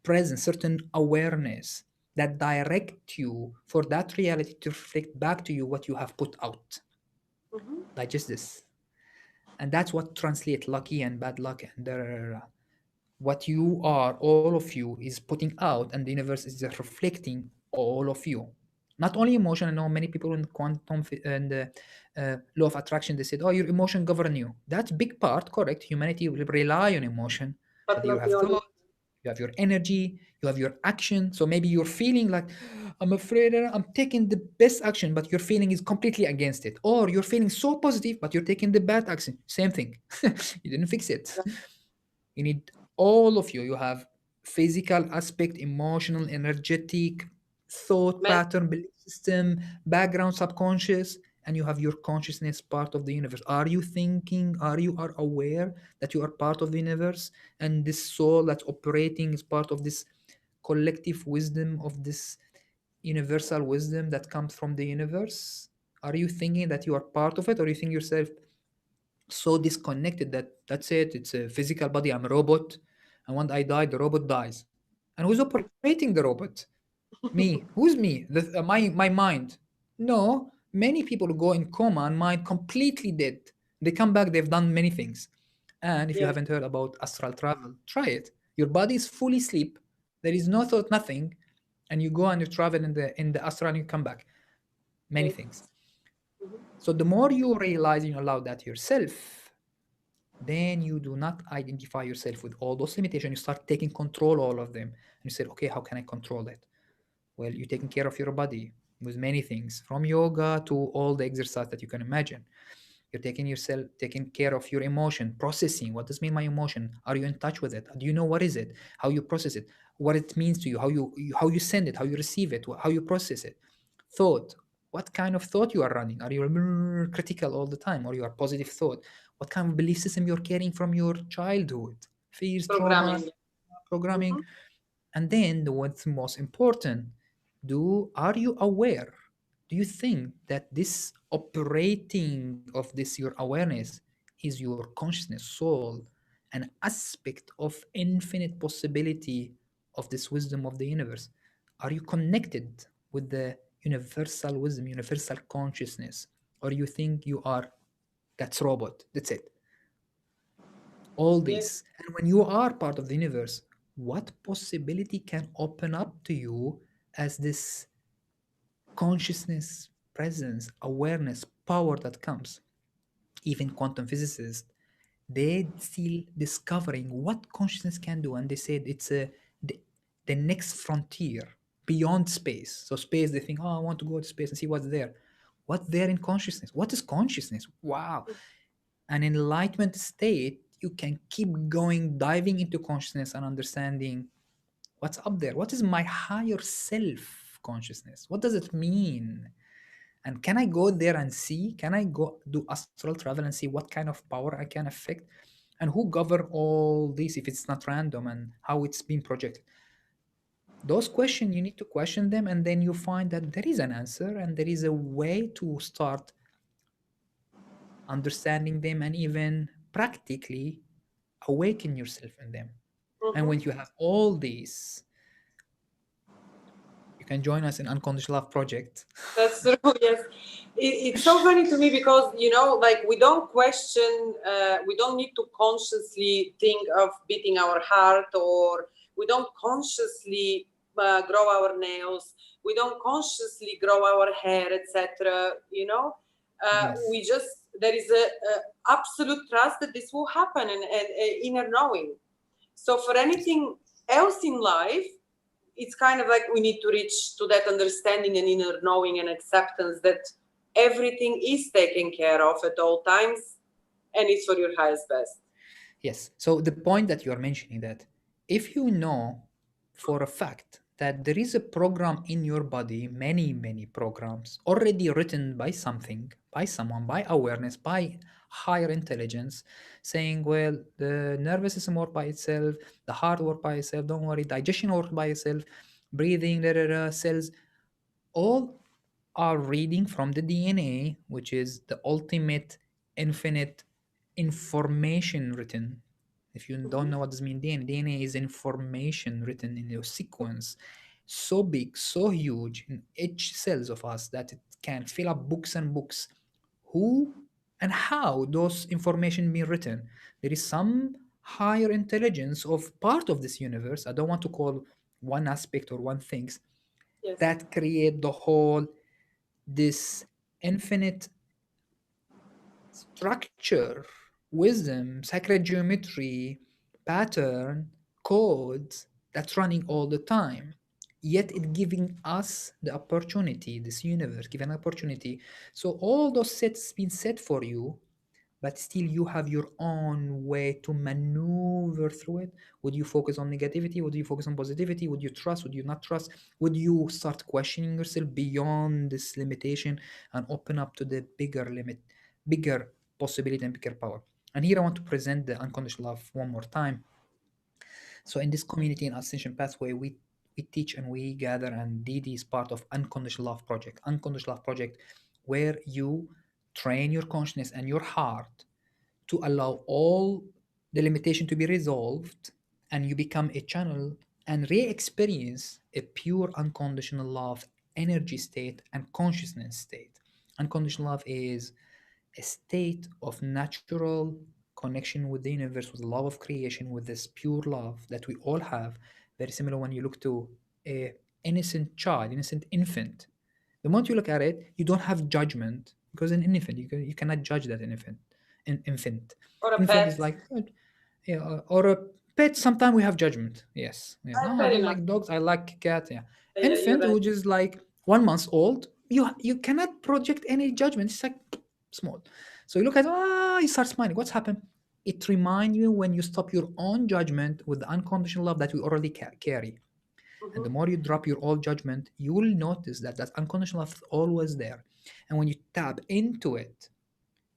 presence, certain awareness that direct you for that reality to reflect back to you what you have put out. Mm-hmm. Digest this. And that's what translate lucky and bad luck and what you are, all of you, is putting out, and the universe is just reflecting all of you. Not only emotion. I know many people in quantum and law of attraction, they said, "Oh, your emotion govern you." That's big part, correct. Humanity will rely on emotion, But but you not have the only. thought, you have your energy, you have your action. So maybe you're feeling like, I'm afraid, I'm taking the best action, but your feeling is completely against it. Or you're feeling so positive, but you're taking the bad action. Same thing. You didn't fix it. You need all of you. You have physical aspect, emotional, energetic, thought Men- pattern, belief system, background, subconscious, and you have your consciousness part of the universe. Are you thinking? Are you are aware that you are part of the universe, and this soul that's operating is part of this collective wisdom of this universal wisdom that comes from the universe? Are you thinking that you are part of it, or you think yourself so disconnected that that's it, it's a physical body, I'm a robot, and when I die the robot dies? And who's operating the robot? Me. Who's me? My mind. No, many people go in coma and mind completely dead. They come back, they've done many things. And if you yes. haven't heard about astral travel, try it. Your body is fully asleep, there is no thought, nothing, and you go and you travel in the astral and you come back. Many Yes. things. Mm-hmm. So the more you realize and you allow that yourself, then you do not identify yourself with all those limitations. You start taking control all of them. And you say, okay, how can I control it? Well, you're taking care of your body with many things, from yoga to all the exercise that you can imagine. You're taking yourself, taking care of your emotion, processing. What does mean my emotion? Are you in touch with it? Do you know what is it? How you process it? What it means to you? How you send it? How you receive it? How you process it? Thought. What kind of thought you are running? Are you critical all the time, or you are positive thought? What kind of belief system you're carrying from your childhood? Fears, trauma, Programming. programming. Mm-hmm. And then what's most important, do are you aware? Do you think that this operating of this your awareness is your consciousness, soul, an aspect of infinite possibility of this wisdom of the universe? Are you connected with the universal wisdom, universal consciousness? Or you think you are that's robot, that's it? All Yes. this. And when you are part of the universe, what possibility can open up to you as this consciousness, presence, awareness, power that comes? Even quantum physicists, they still discovering what consciousness can do, and they said it's the, the next frontier beyond space. So space, they think, oh, I want to go to space and see what's there. What's there in consciousness? What is consciousness? Wow. An enlightenment state, you can keep going, diving into consciousness and understanding what's up there. What is my higher self consciousness? What does it mean? And can I go there and see? Can I go do astral travel and see what kind of power I can affect? And who govern all this if it's not random, and how it's being projected? Those questions, you need to question them, and then you find that there is an answer and there is a way to start understanding them and even practically awaken yourself in them. And when Mm-hmm. you have all these, you can join us in Unconditional Love Project. That's true. Yes, it's so funny to me because like we don't question, we don't need to consciously think of beating our heart, or we don't consciously grow our nails. We don't consciously grow our hair, etc. Yes. We just there is a absolute trust that this will happen, and inner knowing. So for anything else in life, it's kind of like we need to reach to that understanding and inner knowing and acceptance that everything is taken care of at all times and it's for your highest best. Yes. So the point that you are mentioning, that if you know for a fact that there is a program in your body, many, many programs already written by something, by someone, by awareness, by higher intelligence, saying, well, the nervous system work by itself, the heart work by itself, don't worry, digestion work by itself, breathing, da, da, da, cells, all are reading from the DNA, which is the ultimate infinite information written. If you don't Mm-hmm. know what does mean DNA is information written in a sequence so big, so huge in each cells of us that it can fill up books and books. Who and how those information being written? There is some higher intelligence of part of this universe. I don't want to call one aspect or one things Yes. that create the whole this infinite structure, wisdom, sacred geometry, pattern, codes that's running all the time. Yet it giving us the opportunity, this universe giving an opportunity. So all those sets been set for you, but still you have your own way to maneuver through it. Would you focus on negativity? Would you focus on positivity? Would you trust? Would you not trust? Would you start questioning yourself beyond this limitation and open up to the bigger limit, bigger possibility and bigger power? And here I want to present the unconditional love one more time. So in this community in Ascension Pathway, we teach and we gather, and DD is part of Unconditional Love Project. Unconditional Love Project, where you train your consciousness and your heart to allow all the limitation to be resolved, and you become a channel and re-experience a pure unconditional love energy state and consciousness state. Unconditional love is a state of natural connection with the universe, with the love of creation, with this pure love that we all have. Very similar when you look to a innocent child, innocent infant. The moment you look at it, you don't have judgment, because an infant, you cannot judge that infant. Infant. Or a Infant is pet. like, yeah, or a pet. Sometimes we have judgment. Yes. Yeah. No, I Fair don't enough. like dogs. I like cat. Yeah. Yeah, you're Infant, right. which is like 1 month old, you cannot project any judgment. It's like small. So you look at, you start smiling. What's happened? It reminds you when you stop your own judgment with the unconditional love that we already carry. And the Mm-hmm. more you drop your old judgment, you will notice that that unconditional love is always there. And when you tap into it,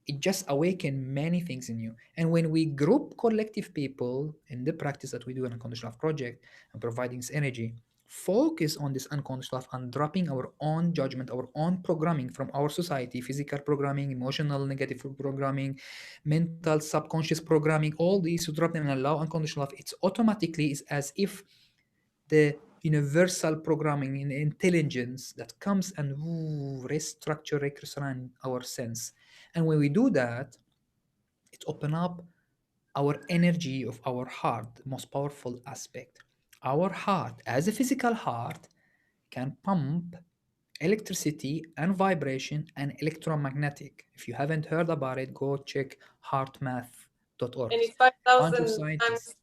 it just awakens many things in you. And when we group collective people in the practice that we do in Unconditional Love Project and providing this energy, focus on this unconditional love and dropping our own judgment, our own programming from our society, physical programming, emotional negative programming, mental subconscious programming, all these, to drop them and allow unconditional love, it's automatically is as if the universal programming and intelligence that comes and restructure, reconstruct our sense. And when we do that, it open up our energy of our heart, the most powerful aspect. Our heart, as a physical heart, can pump electricity and vibration and electromagnetic. If you haven't heard about it, go check heartmath.org. And it's Bunch of 5,000 scientists. times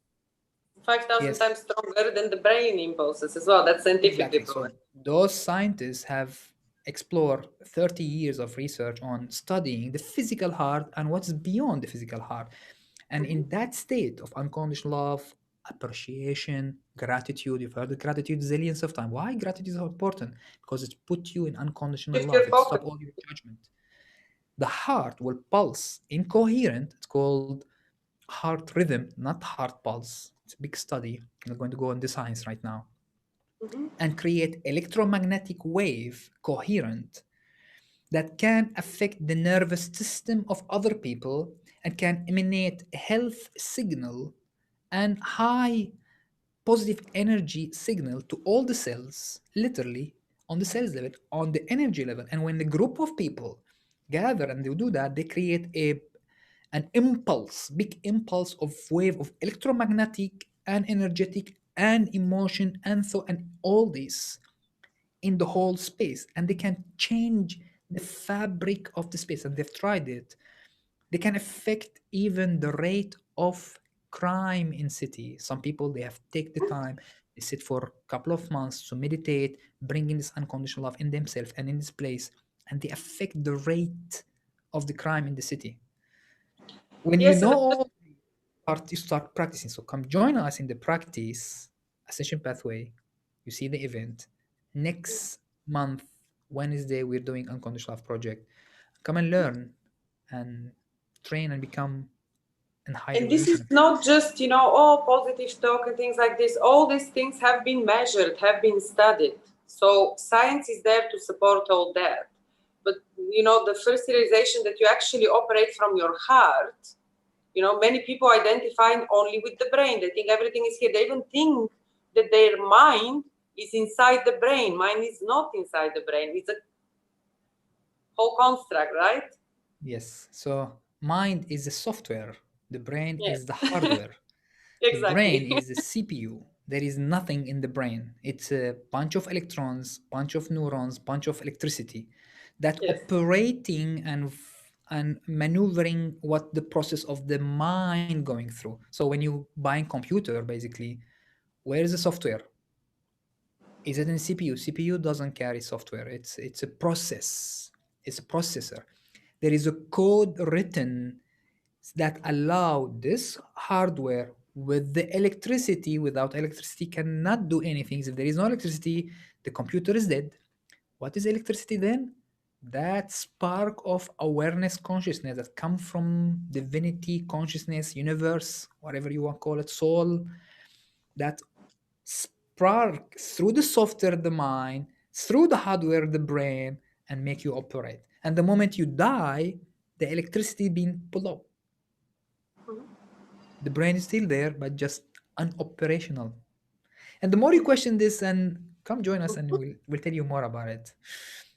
5,000 Yes, times stronger than the brain impulses as well. That's scientifically exactly. proven. So those scientists have explored 30 years of research on studying the physical heart and what's beyond the physical heart. And Mm-hmm. in that state of unconditional love, appreciation, gratitude, you've heard the gratitude zillions of time. Why gratitude is so important? Because it puts you in unconditional Shift your love. It focus. stops all your judgment. The heart will pulse incoherent. It's called heart rhythm, not heart pulse. It's a big study. I'm not going to go into science right now, Mm-hmm. and create electromagnetic wave coherent that can affect the nervous system of other people and can emanate a health signal and high positive energy signal to all the cells, literally on the cells level, on the energy level. And when the group of people gather and they do that, they create an impulse, big impulse of wave of electromagnetic and energetic and emotion and thought and all this in the whole space, and they can change the fabric of the space, and they've tried it. They can affect even the rate of crime in city. Some people, they have take the time, they sit for a couple of months to meditate, bringing this unconditional love in themselves and in this place, and they affect the rate of the crime in the city. When you Yes, know all, you start practicing. So come join us in the practice Ascension Pathway. You see the event next month, Wednesday. We're doing Unconditional Love Project. Come and learn and train and become in high and this is evolution. not just, oh, positive talk and things like this. All these things have been measured, have been studied. So science is there to support all that. But, the first realization that you actually operate from your heart, many people identify only with the brain. They think everything is here. They even think that their mind is inside the brain. Mind is not inside the brain. It's a whole construct, right? Yes. So mind is the software. The brain Yes, is the hardware. The brain exactly. is the CPU. There is nothing in the brain. It's a bunch of electrons, bunch of neurons, bunch of electricity that Yes. operating and maneuvering what the process of the mind going through. So when you buy a computer, basically, where is the software? Is it in CPU? CPU doesn't carry software. It's a process. It's a processor. There is a code written that allow this hardware with the electricity. Without electricity cannot do anything. If there is no electricity, the computer is dead. What is electricity then? That spark of awareness consciousness that come from divinity consciousness, universe, whatever you want to call it, soul, that spark through the software, the mind, through the hardware, the brain, and make you operate. And the moment you die, the electricity being pulled up. The brain is still there, but just unoperational. And the more you question this, and come join us, and we'll tell you more about it.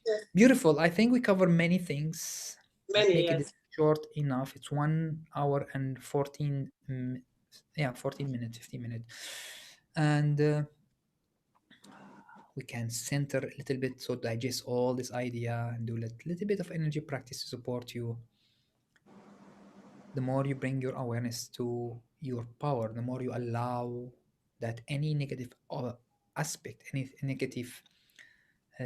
Yes. Beautiful. I think we cover many things. Let's Many, make it yes. short enough. It's 1 hour and 14, yeah, 14 minutes, 15 minutes. And we can center a little bit, so digest all this idea and do a little bit of energy practice to support you. The more you bring your awareness to your power, the more you allow that any negative aspect, any negative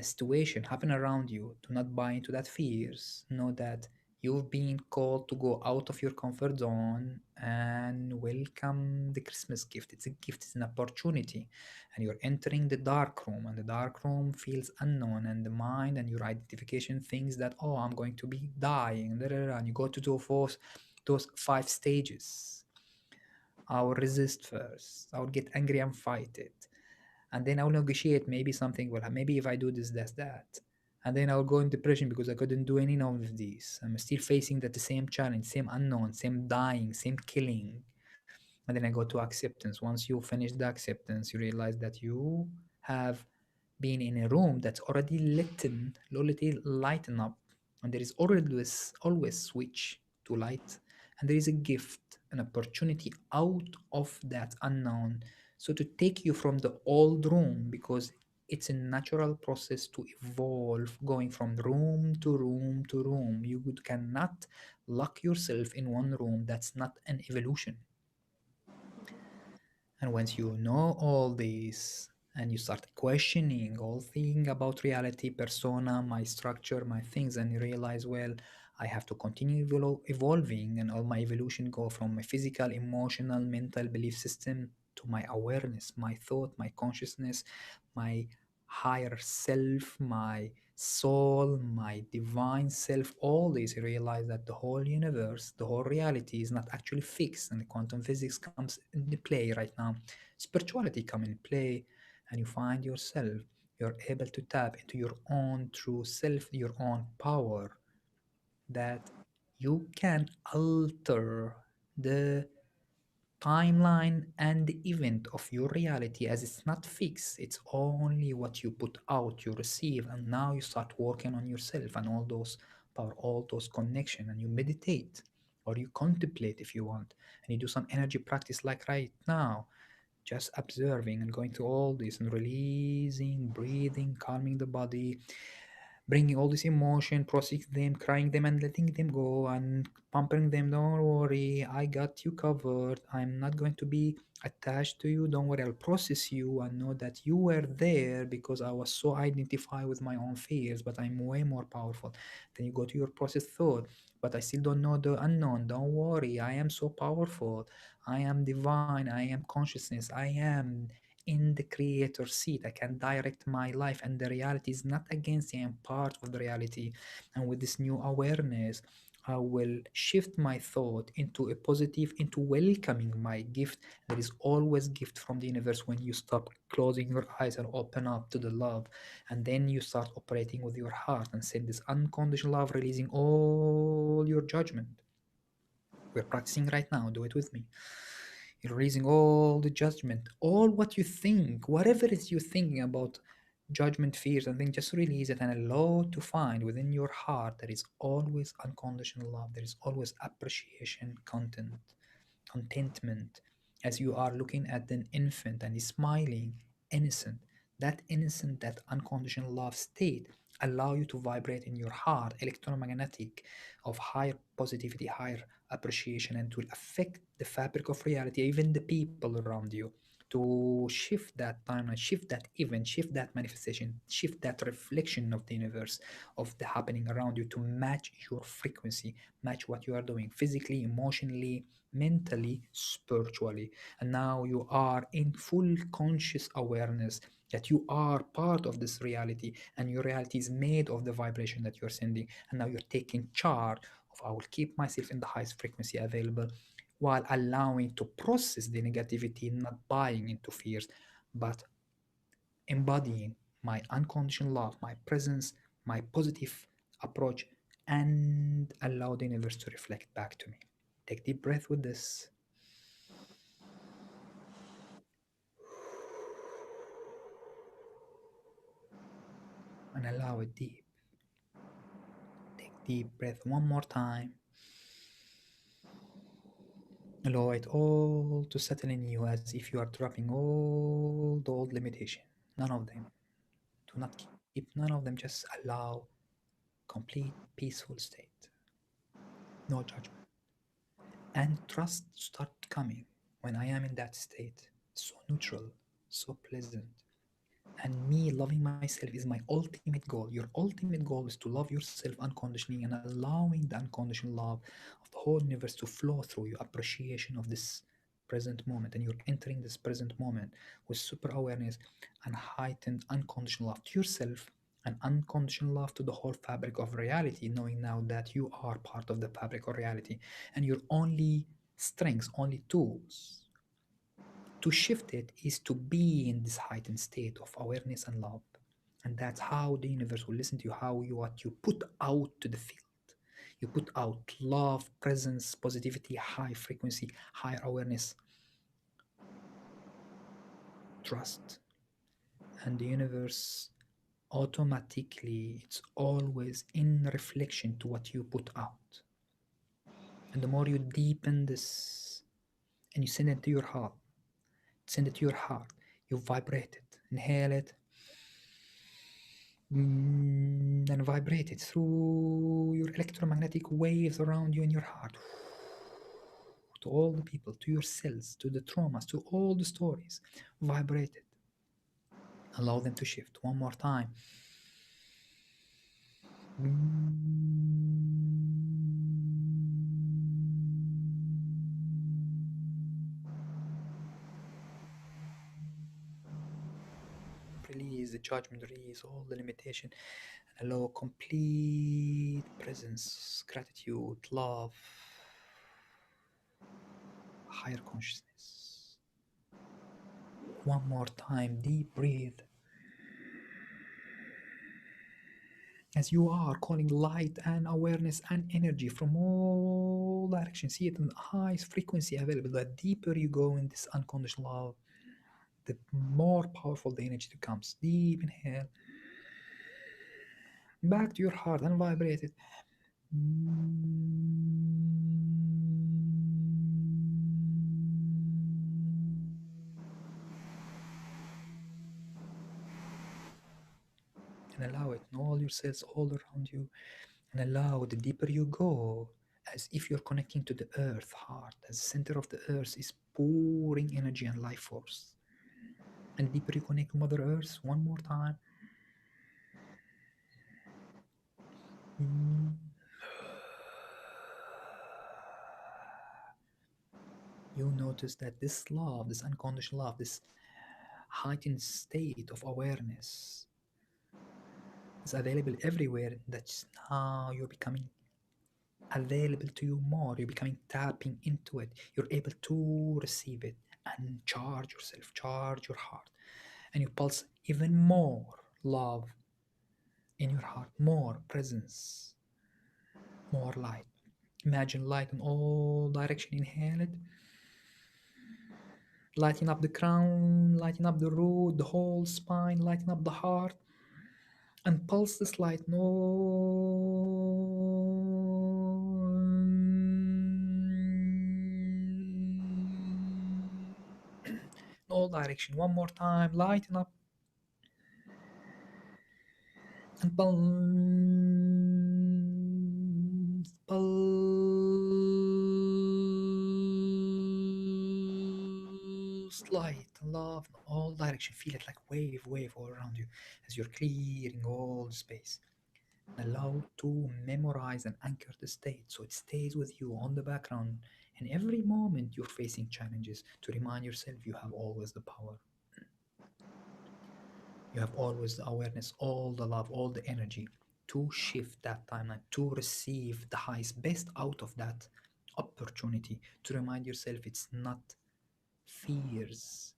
situation happen around you, do not buy into that fears. Know that you've been called to go out of your comfort zone and welcome the Christmas gift. It's a gift, it's an opportunity. And you're entering the dark room, and the dark room feels unknown, and the mind and your identification thinks that, oh, I'm going to be dying, and you go to those 5 stages. I will resist first. I will get angry and fight it, and then I'll negotiate maybe something. Well, maybe if I do this, that's that. And then I'll go in depression because I couldn't do any of these. I'm still facing that the same challenge, same unknown, same dying, same killing. And then I go to acceptance. Once you finish the acceptance, you realize that you have been in a room that's already lighten up, and there is always switch to light, and there is a gift, an opportunity out of that unknown, so to take you from the old room, because it's a natural process to evolve, going from room to room to room. You cannot lock yourself in one room. That's not an evolution. And once you know all this and you start questioning all things about reality, persona, my structure, my things, and you realize, well, I have to continue evolving, and all my evolution go from my physical, emotional, mental belief system to my awareness, my thought, my consciousness, my higher self, my soul, my divine self. All this, you realize that the whole universe, the whole reality is not actually fixed, and the quantum physics comes into play right now. Spirituality come in play, and you find yourself. You're able to tap into your own true self, your own power, that you can alter the timeline and the event of your reality, as it's not fixed. It's only what you put out, you receive, and now you start working on yourself and all those power, all those connection, and you meditate or you contemplate if you want, and you do some energy practice like right now, just observing and going through all this and releasing, breathing, calming the body, bringing all this emotion, processing them, crying them, and letting them go, and pampering them. Don't worry, I got you covered. I'm not going to be attached to you. Don't worry, I'll process you and know that you were there because I was so identified with my own fears, but I'm way more powerful. Then you go to your processed thought, but I still don't know the unknown. Don't worry, I am so powerful. I am divine. I am consciousness. I am in the creator seat. I can direct my life, and the reality is not against me. I am part of the reality. And with this new awareness, I will shift my thought into a positive, into welcoming my gift. There is always gift from the universe when you stop closing your eyes and open up to the love. And then you start operating with your heart and send this unconditional love, releasing all your judgment. We're practicing right now. Do it with me. You're releasing all the judgment, all what you think, whatever it is you're thinking about judgment, fears, and things, just release it and allow to find within your heart there is always unconditional love. There is always appreciation, contentment, as you are looking at an infant and he's smiling, innocent. That innocent, that unconditional love state allow you to vibrate in your heart, electromagnetic, of higher positivity, higher appreciation, and to affect the fabric of reality, even the people around you, to shift that timeline, shift that event, shift that manifestation, shift that reflection of the universe, of the happening around you, to match your frequency, match what you are doing physically, emotionally, mentally, spiritually. And now you are in full conscious awareness that you are part of this reality, and your reality is made of the vibration that you're sending. And now you're taking charge of, I will keep myself in the highest frequency available, while allowing to process the negativity, not buying into fears, but embodying my unconditional love, my presence, my positive approach, and allow the universe to reflect back to me. Take deep breath with this and allow it deep. Take deep breath one more time. Allow it all to settle in you as if you are dropping all the old limitation. None of them. Do not keep none of them. Just allow complete peaceful state. No judgment. And trust start coming when I am in that state. So neutral, so pleasant. And me loving myself is my ultimate goal. Your ultimate goal is to love yourself unconditionally and allowing the unconditional love of the whole universe to flow through you, appreciation of this present moment. And you're entering this present moment with super awareness and heightened unconditional love to yourself and unconditional love to the whole fabric of reality, knowing now that you are part of the fabric of reality, and your only strengths, only tools to shift it is to be in this heightened state of awareness and love. And that's how the universe will listen to you, how you what you put out to the field. You put out love, presence, positivity, high frequency, higher awareness, trust. And the universe automatically, it's always in reflection to what you put out. And the more you deepen this and you send it to your heart, send it to your heart, you vibrate it, inhale it, and vibrate it through your electromagnetic waves around you in your heart, to all the people, to your cells, to the traumas, to all the stories. Vibrate it. Allow them to shift one more time. Release the judgment, release all the limitation, and allow complete presence, gratitude, love, higher consciousness. One more time, deep breathe. As you are calling light and awareness and energy from all directions, see it in the highest frequency available. The deeper you go in this unconditional love, the more powerful the energy becomes. Deep inhale, back to your heart and vibrate it. And allow it in all your your cells all around you, and allow the deeper you go, as if you're connecting to the earth heart, as the center of the earth is pouring energy and life force. And the deeper you connect to Mother Earth, one more time. You notice that this love, this unconditional love, this heightened state of awareness is available everywhere. That's now you're becoming available to you more. You're becoming tapping into it. You're able to receive it and charge yourself, charge your heart, and you pulse even more love in your heart, more presence, more light. Imagine light in all direction. Inhale it, lighting up the crown, lighting up the root, the whole spine, lighting up the heart, and pulse this light in all direction. One more time, lighten up and pulse light and love in all direction. Feel it like wave all around you as you're clearing all the space. Allow to memorize and anchor the state so it stays with you on the background. And every moment you're facing challenges, to remind yourself you have always the power. You have always the awareness, all the love, all the energy to shift that timeline, to receive the highest, best out of that opportunity, to remind yourself it's not fears,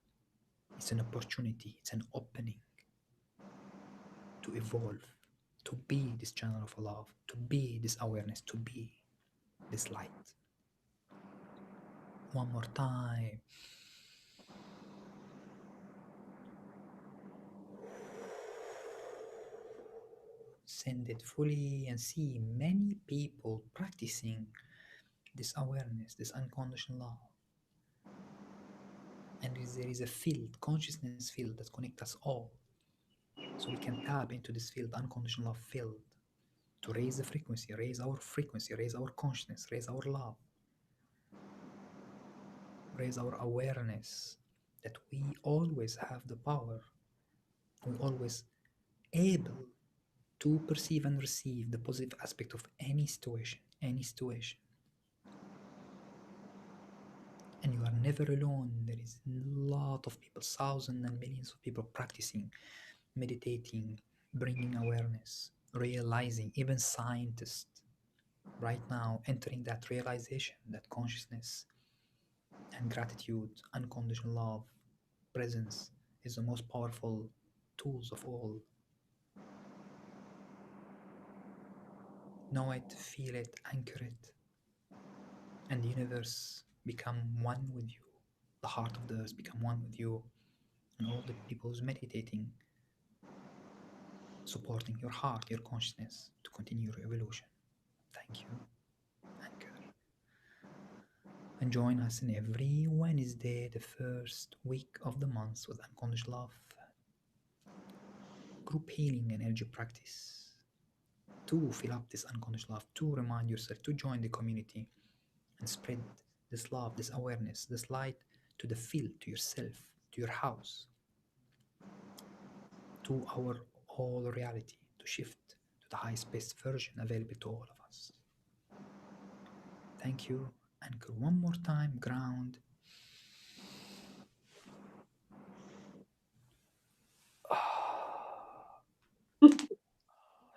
it's an opportunity, it's an opening to evolve, to be this channel of love, to be this awareness, to be this light. One more time. Send it fully and see many people practicing this awareness, this unconditional love. And there is a field, consciousness field that connects us all. So we can tap into this field, unconditional love field, to raise the frequency, raise our consciousness, raise our love, raise our awareness that we always have the power. We always able to perceive and receive the positive aspect of any situation, any situation. And you are never alone. There is a lot of people, thousands and millions of people practicing, meditating, bringing awareness, realizing, even scientists right now entering that realization, that consciousness and gratitude, unconditional love, presence is the most powerful tools of all. Know it, feel it, anchor it, and the universe become one with you. The heart of the earth become one with you, and all the people who's meditating, supporting your heart, your consciousness to continue your evolution. Thank you, Anchor. And join us in every Wednesday, the first week of the month, with Unconditional Love group healing energy practice to fill up this unconditional love, to remind yourself to join the community and spread this love, this awareness, this light to the field, to yourself, to your house, to our whole reality, to shift to the highest best version available to all of us. Thank you. Anchor one more time, ground.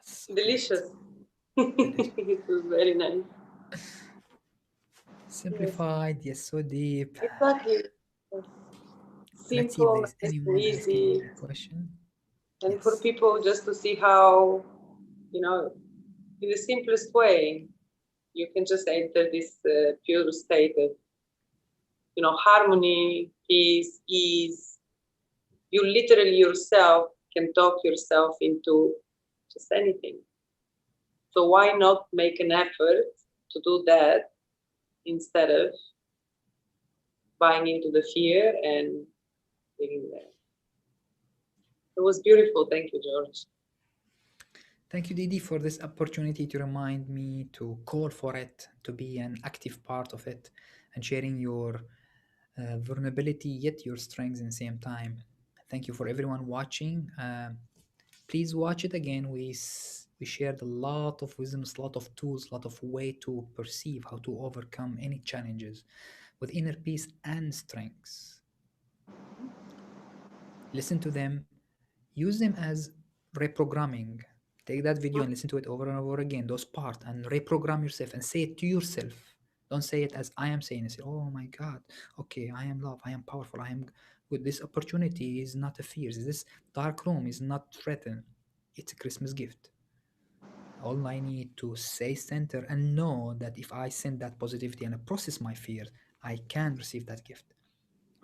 So Delicious. delicious. It was very nice. Yes, Simplified, yes, so deep. exactly. Yes. Let's see if there Simple, is nice, anyone asking easy, a question. and for Yes. people just to see how, in the simplest way, you can just enter this pure state of, harmony, peace, ease. You literally yourself can talk yourself into just anything. So why not make an effort to do that instead of buying into the fear and living there? It was beautiful. Thank you, George. Thank you, Didi, for this opportunity to remind me to call for it, to be an active part of it, and sharing your vulnerability yet your strengths in the same time. Thank you for everyone watching. Please watch it again. We shared a lot of wisdoms, a lot of tools, a lot of way to perceive how to overcome any challenges with inner peace and strengths. Listen to them, use them as reprogramming. Take that video and listen to it over and over again, those parts, and reprogram yourself and say it to yourself. Don't say it as I am saying it. Say, oh my God, okay, I am love, I am powerful, I am good. This opportunity is not a fear. This dark room is not threatened. It's a Christmas gift. All I need to say center and know that if I send that positivity and I process my fears, I can receive that gift.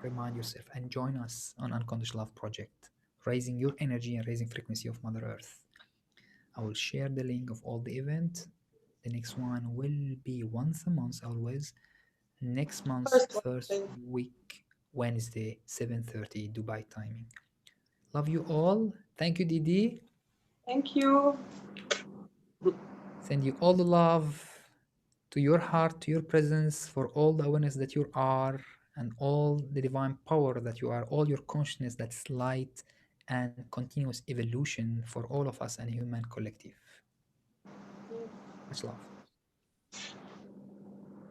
Remind yourself and join us on Unconditional Love Project, raising your energy and raising frequency of Mother Earth. I will share the link of all the event. The next one will be once a month always. Next month, First one, first week, Wednesday, 7:30 Dubai timing. Love you all. Thank you, Didi. thank you. Send you all the love to your heart, to your presence, for all the awareness that you are, and all the divine power that you are, all your consciousness that's light and continuous evolution for all of us and human collective. Much love.